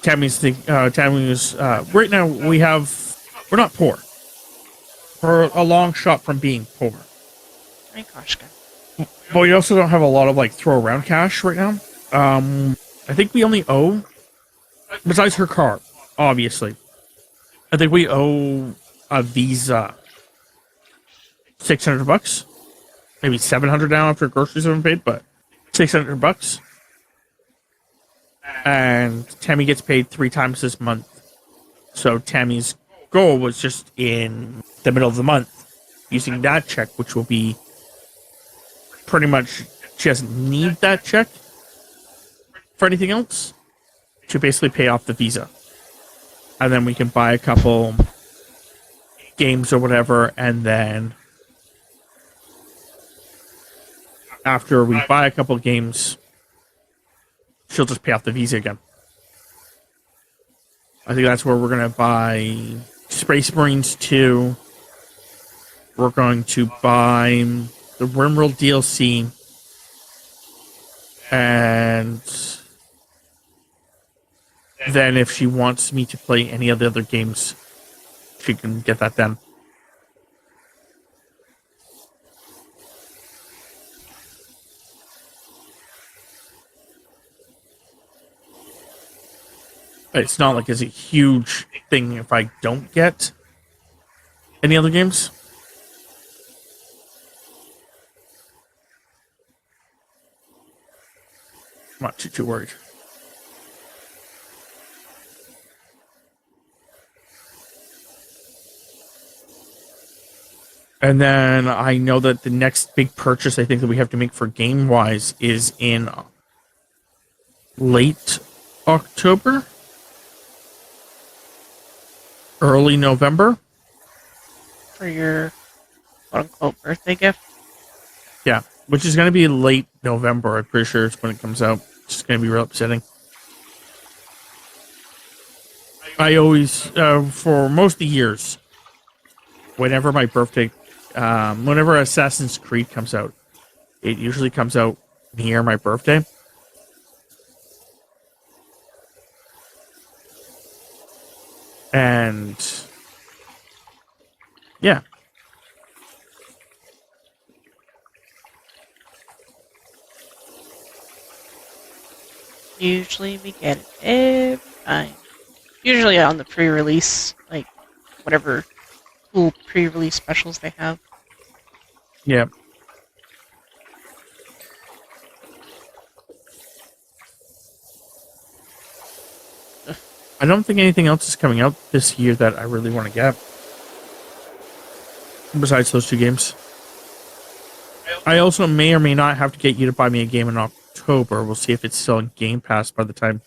Tammy's right now we're not poor. We're a long shot from being poor. My gosh, God. But we also don't have a lot of like throw around cash right now. I think we only owe, besides her car, obviously. I think we owe a Visa $600, maybe $700 now after groceries have been paid, but $600. And Tammy gets paid 3 times this month. So Tammy's goal was just in the middle of the month using that check, which will be pretty much, she doesn't need that check for anything else, to basically pay off the Visa. And then we can buy a couple games or whatever, and then after we buy a couple games, she'll just pay off the Visa again. I think that's where we're going to buy Space Marines 2. We're going to buy the Rimworld DLC. And then if she wants me to play any of the other games, she can get that done. It's not like it's a huge thing if I don't get any other games. I'm not too worried. And then I know that the next big purchase I think that we have to make for game-wise is in late October? Early November? For your quote-unquote birthday gift? Yeah, which is going to be late November. I'm pretty sure it's when it comes out. It's going to be real upsetting. I always, for most of the years, whenever my birthday, whenever Assassin's Creed comes out, it usually comes out near my birthday. And yeah. Usually we get it every time. Usually on the pre-release, like whatever cool pre-release specials they have. Yeah. I don't think anything else is coming out this year that I really want to get. Besides those 2 games. I also may or may not have to get you to buy me a game in October. We'll see if it's still in Game Pass by the time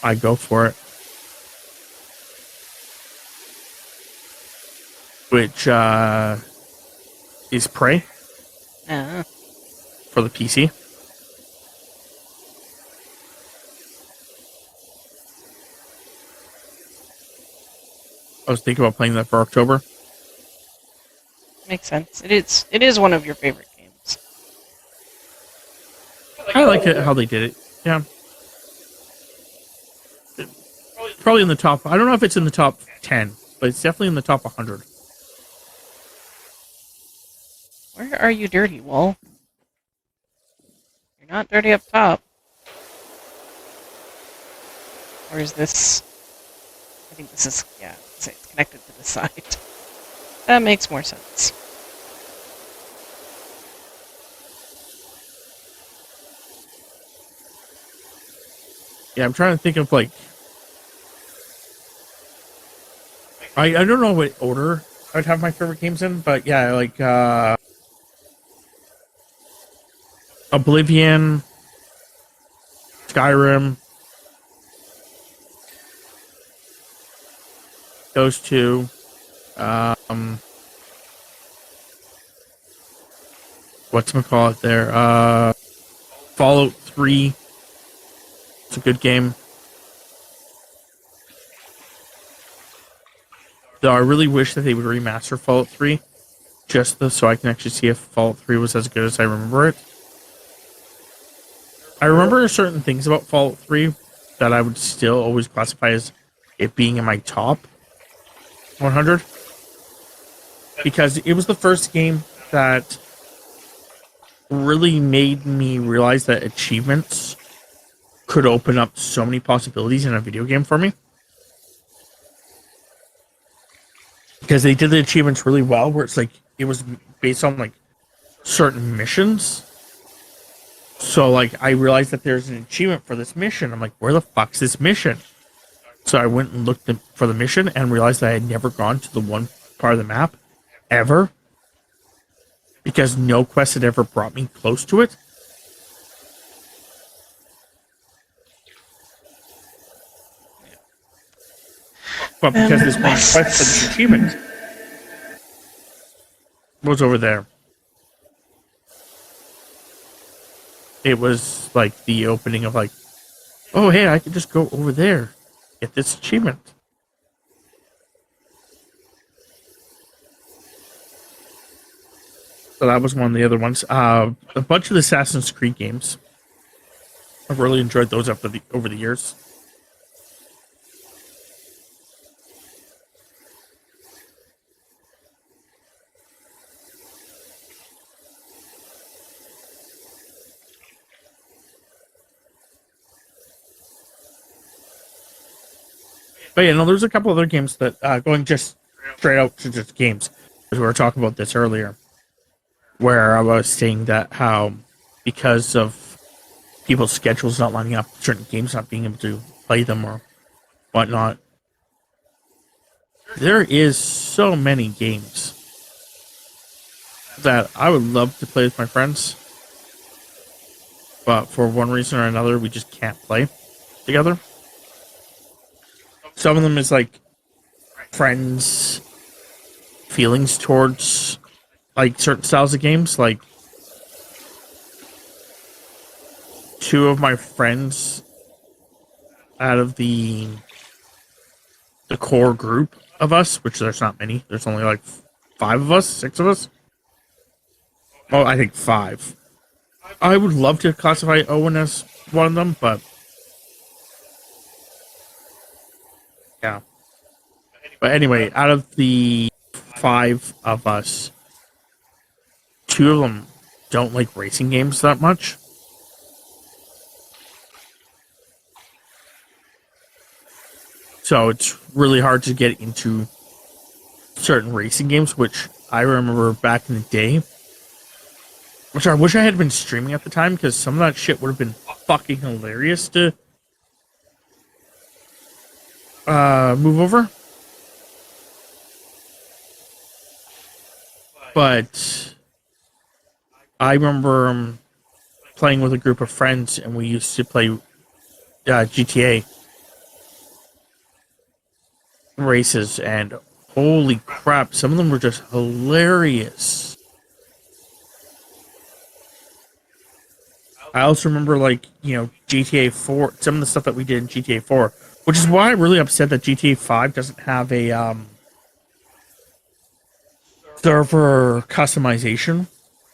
I go for it. Which is Prey for the PC. I was thinking about playing that for October. Makes sense. It is one of your favorite games. I like it how they did it. Yeah. Probably in the top. I don't know if it's in the top 10, but it's definitely in the top 100. Where are you dirty, Wool? You're not dirty up top. Or is this... I think this is... yeah, it's connected to the side. That makes more sense. Yeah, I'm trying to think of like I don't know what order I'd have my favorite games in, but yeah, like Oblivion, Skyrim, those two. Um, whatchamacallit there? Fallout 3. It's a good game. Though I really wish that they would remaster Fallout 3 so I can actually see if Fallout 3 was as good as I remember it. I remember certain things about Fallout 3 that I would still always classify as it being in my top 100. Because it was the first game that really made me realize that achievements could open up so many possibilities in a video game for me. Because they did the achievements really well, where it's like, it was based on like certain missions. So like, I realized that there's an achievement for this mission. I'm like, where the fuck's this mission? So I went and looked for the mission and realized that I had never gone to the one part of the map ever, because no quest had ever brought me close to it. But because this one quest for this achievement was over there, it was like the opening of like, oh hey, I could just go over there, get this achievement. So that was one of the other ones. A bunch of the Assassin's Creed games. I've really enjoyed those over the years. But yeah, no, there's a couple other games that going just straight out to just games, because we were talking about this earlier, where I was saying that how because of people's schedules not lining up, certain games not being able to play them or whatnot, there is so many games that I would love to play with my friends, but for one reason or another, we just can't play together. Some of them is like friends' feelings towards like certain styles of games. Like two of my friends out of the core group of us, which there's not many. There's only like 5 of us, 6 of us. Oh, I think 5. I would love to classify Owen as one of them, but yeah. But anyway, out of the 5 of us, 2 of them don't like racing games that much. So it's really hard to get into certain racing games, which I remember back in the day, which I wish I had been streaming at the time, because some of that shit would have been fucking hilarious to move over. But I remember playing with a group of friends, and we used to play GTA races, and holy crap, some of them were just hilarious. I also remember, like, you know, GTA 4, some of the stuff that we did in GTA 4, which is why I'm really upset that GTA 5 doesn't have a server customization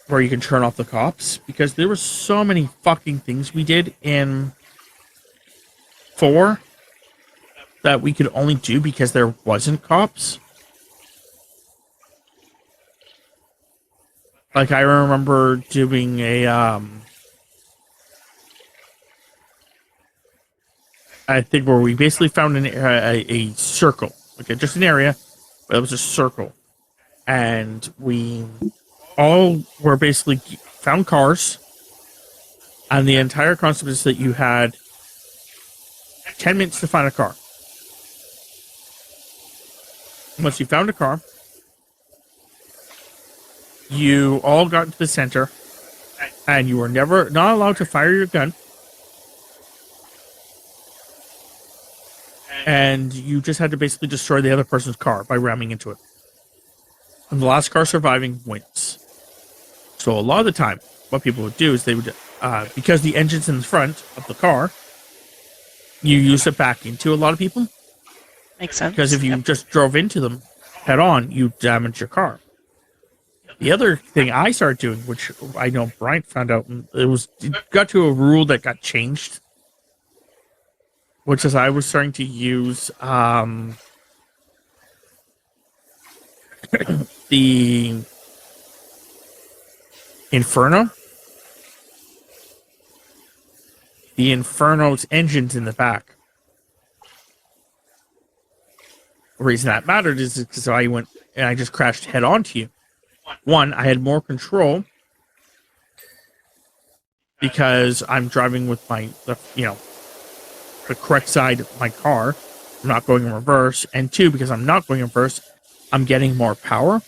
where you can turn off the cops, because there were so many fucking things we did in 4 that we could only do because there wasn't cops. Like, I remember doing a I think where we basically found a circle, like just an area, but it was a circle, and we all were basically found cars, and the entire concept is that you had 10 minutes to find a car. Once you found a car, you all got into the center, and you were not allowed to fire your gun. And you just had to basically destroy the other person's car by ramming into it. And the last car surviving wins. So a lot of the time, what people would do is they would, because the engine's in the front of the car, you use it back into a lot of people. Makes sense. Because if you just drove into them head on, you damage your car. The other thing I started doing, which I know Brian found out, it got to a rule that got changed, which is I was starting to use the Inferno. The Inferno's engine's in the back. The reason that mattered is because I went and I just crashed head onto you. One, I had more control because I'm driving with the correct side of my car. I'm not going in reverse. And two, because I'm not going in reverse, I'm getting more power.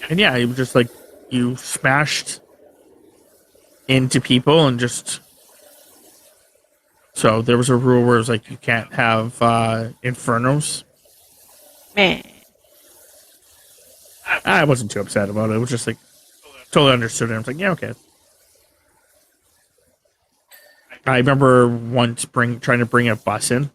And yeah, it was just like you smashed into people and just... So there was a rule where it was like you can't have Infernos. Man. I wasn't too upset about it. It was just like totally understood it. I was like, yeah, okay. I remember once trying to bring a bus in.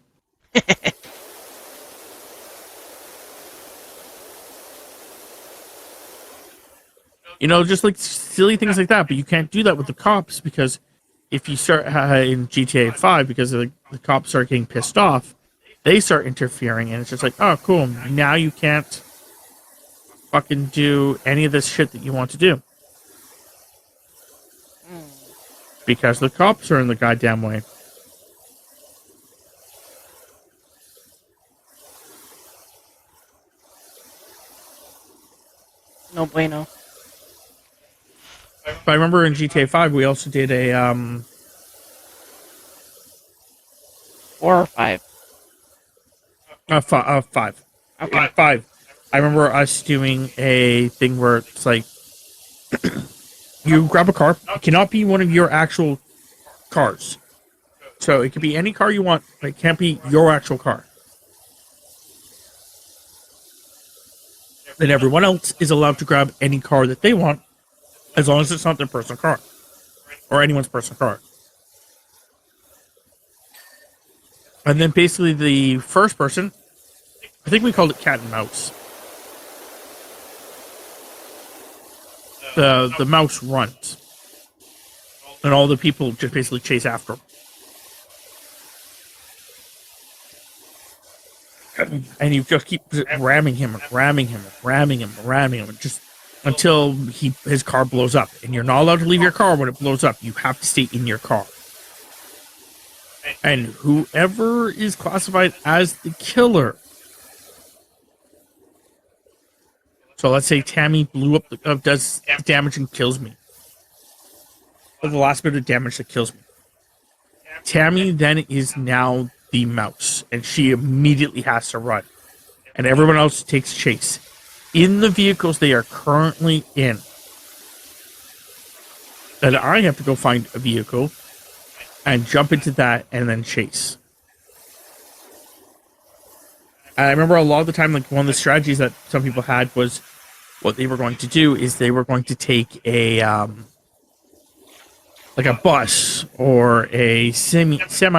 Just like silly things like that. But you can't do that with the cops because if you start in GTA 5, because the cops start getting pissed off, they start interfering, and it's just like, oh, cool. Now you can't fucking do any of this shit that you want to do. Because the cops are in the goddamn way. No bueno. But I remember in GTA 5, we also did a 4 or 5. 5. Okay. 5. I remember us doing a thing where it's like, you grab a car. It cannot be one of your actual cars. So it could be any car you want, but it can't be your actual car. Then everyone else is allowed to grab any car that they want, as long as it's not their personal car. Or anyone's personal car. And then basically the first person, I think we called it cat and mouse. The mouse runs. And all the people just basically chase after him. And you just keep ramming him, just until his car blows up. And you're not allowed to leave your car when it blows up. You have to stay in your car. And whoever is classified as the killer. So let's say Tammy blew up, does damage and kills me. The last bit of damage that kills me. Tammy then is now the mouse, and she immediately has to run. And everyone else takes chase. In the vehicles they are currently in. And I have to go find a vehicle and jump into that and then chase. And I remember a lot of the time, like one of the strategies that some people had was what they were going to do is they were going to take a like a bus or a semi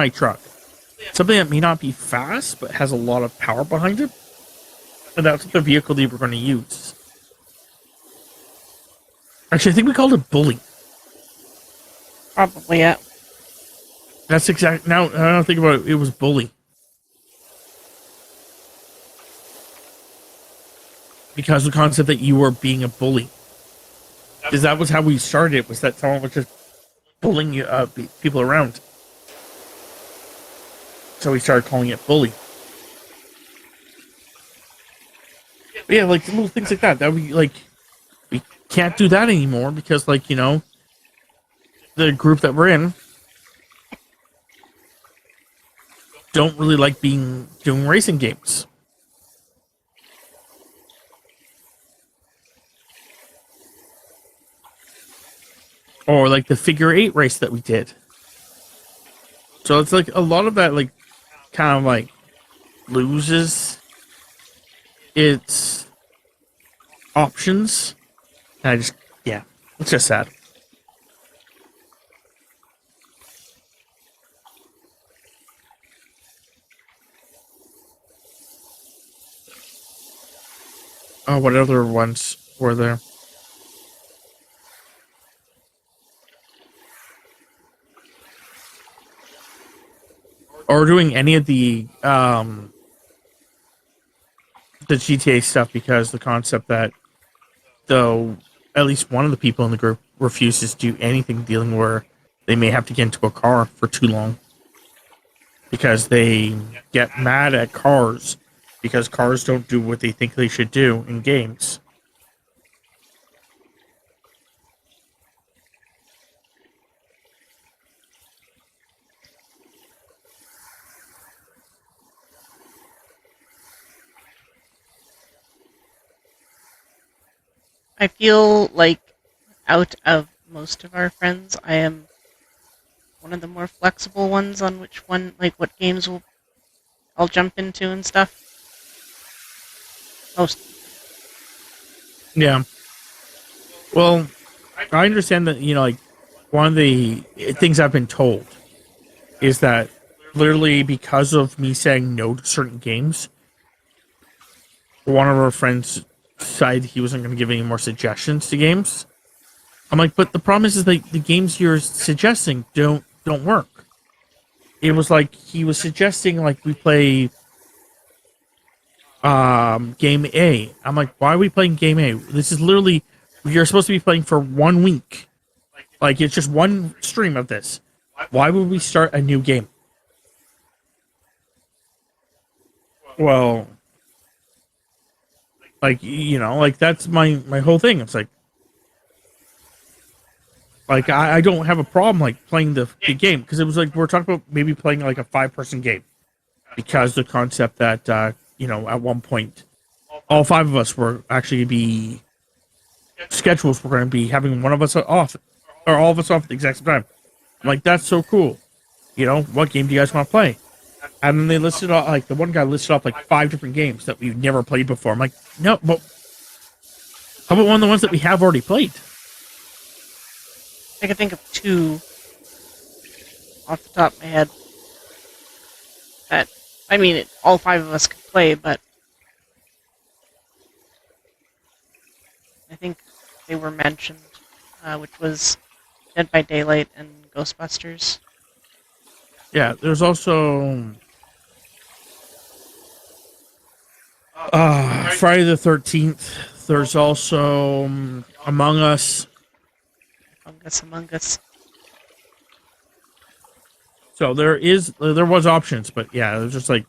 truck, something that may not be fast but has a lot of power behind it, and that's the vehicle they were going to use. Actually, I think we called it bully. Probably, yeah. That's exact. Now I don't think about it. It was bully. Because the concept that you were being a bully. Because that was how we started, was that someone was just bullying you, people around. So we started calling it bully. But yeah, like little things like that. That we can't do that anymore because, like, the the group that we're in don't really like doing racing games. Or like the figure 8 race that we did. So it's like a lot of that like kind of like loses its options. And I just, yeah, it's just sad. Oh, what other ones were there? Or doing any of the GTA stuff, because the concept that though at least one of the people in the group refuses to do anything dealing where they may have to get into a car for too long because they get mad at cars because cars don't do what they think they should do in games. I feel like out of most of our friends, I am one of the more flexible ones on which one, like what games I'll jump into and stuff. Most. Yeah. Well, I understand that, like, one of the things I've been told is that literally because of me saying no to certain games, one of our friends decided he wasn't going to give any more suggestions to games. I'm like, but the problem is that the games you're suggesting don't work. It was like he was suggesting like we play game A. I'm like, why are we playing game A? This is literally you're supposed to be playing for 1 week. Like it's just one stream of this. Why would we start a new game? Well, like like that's my whole thing. It's like I don't have a problem like playing the game, because it was like we're talking about maybe playing like a 5-person game, because the concept that at one point all 5 of us were actually be schedules were going to be having one of us off or all of us off at the exact same time. I'm like, that's so cool. What game do you guys want to play? And then they listed off, like the one guy listed off like 5 different games that we've never played before. I'm like, no, but how about one of the ones that we have already played? I can think of 2 off the top of my head that, I mean, all 5 of us could play, but I think they were mentioned, which was Dead by Daylight and Ghostbusters. Yeah, there's also Friday the 13th. There's also Among Us. Among Us. So there was options, but yeah, it was just like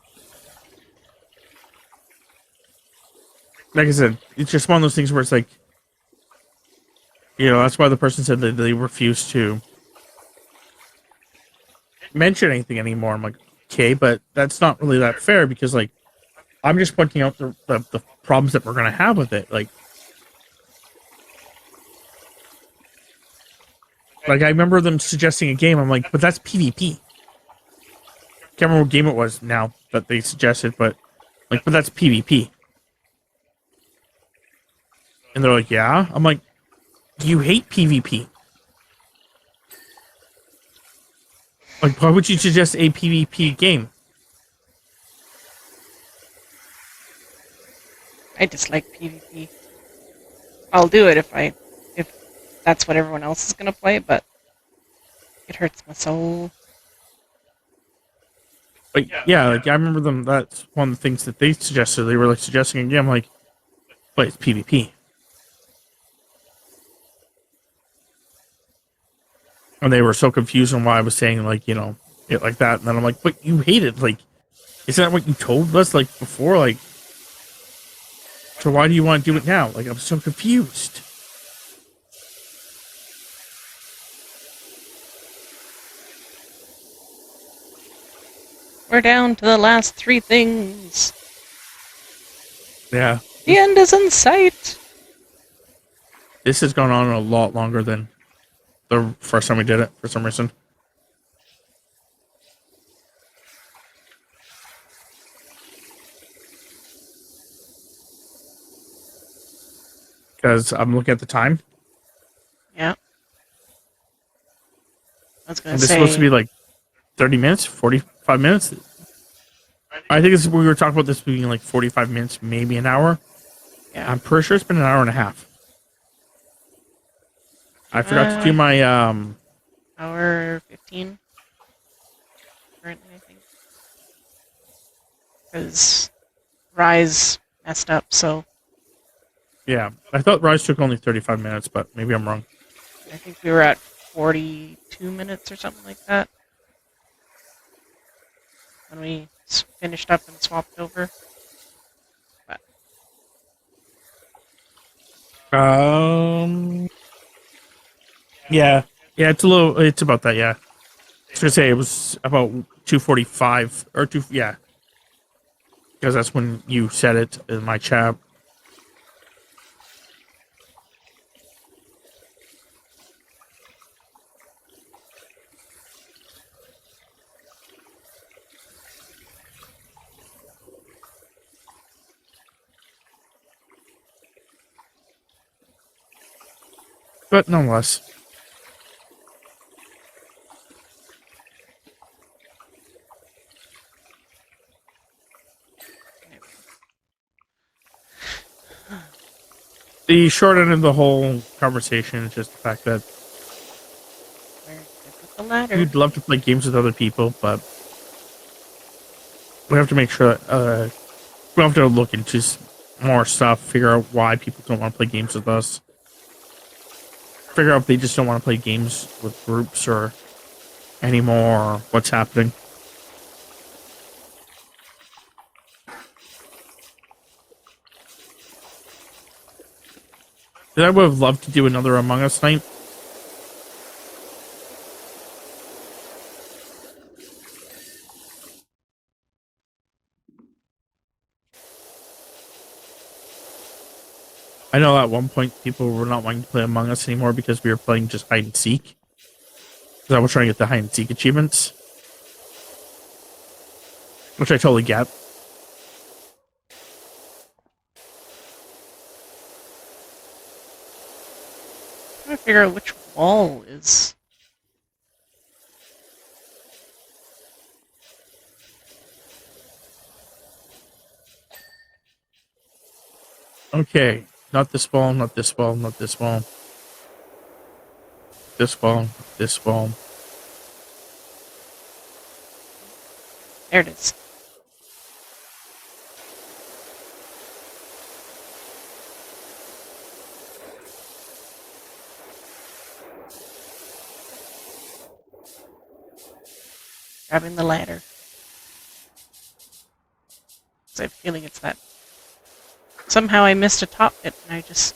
I said, it's just one of those things where it's like, that's why the person said that they refuse to mention anything anymore. I'm like, okay, but that's not really that fair, because like I'm just pointing out the problems that we're gonna have with it. Like I remember them suggesting a game. I'm like, but that's PvP. Can't remember what game it was now that they suggested, but that's PvP. And they're like, yeah. I'm like, you hate PvP. Like, why would you suggest a PvP game? I dislike PvP. I'll do it if that's what everyone else is gonna play, but it hurts my soul. Like, yeah, like I remember them. That's one of the things that they suggested. They were like suggesting a game. Like, but it's PvP. And they were so confused on why I was saying like it like that. And then I'm like, but you hate it. Like, isn't that what you told us like before? Like, so why do you want to do it now? Like, I'm so confused. We're down to the last 3 things. Yeah. The end is in sight. This has gone on a lot longer than the first time we did it for some reason. Because I'm looking at the time. Yeah. I was going And to this say... is supposed to be like 30 minutes, 45 minutes. I think we were talking about this being like 45 minutes, maybe an hour. Yeah. I'm pretty sure it's been an hour and a half. I forgot to do my Hour 15. Currently, I think. Because Rise messed up, so... Yeah, I thought Rise took only 35 minutes, but maybe I'm wrong. I think we were at 42 minutes or something like that. When we finished up and swapped over. But yeah, it's about that. Yeah, I was gonna say it was about 2:45 or two. Yeah, because that's when you said it in my chat. But nonetheless, the short end of the whole conversation is just the fact that we're good with the ladder. we'd love to play games with other people, but we have to make sure that we have to look into more stuff, figure out why people don't want to play games with us, figure out if they just don't want to play games with groups or anymore, or what's happening. I would have loved to do another Among Us night. I know at one point people were not wanting to play Among Us anymore because we were playing just hide and seek. Because I was trying to get the hide and seek achievements, which I totally get. I'm trying to figure out which wall is... Okay, not this wall, not this wall, not this wall. This wall, this wall. There it is. Grabbing the ladder. So I have a feeling it's that. Somehow I missed a top bit and I just...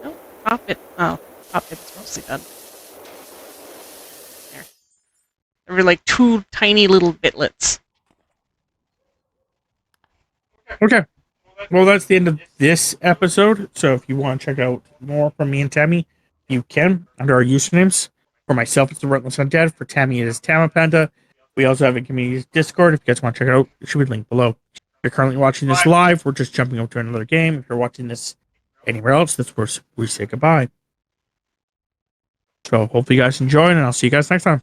Nope, top bit. Oh, top bit's mostly done. There. There were like 2 tiny little bitlets. Okay. Well, that's the end of this episode. So if you want to check out more from me and Tammy, you can under our usernames. For myself, it's TheRelentlessUndead. For Tammy, it is Tamapanda. We also have a community Discord. If you guys want to check it out, it should be linked below. If you're currently watching this live, we're just jumping over to another game. If you're watching this anywhere else, that's where we say goodbye. So hopefully you guys enjoy, and I'll see you guys next time.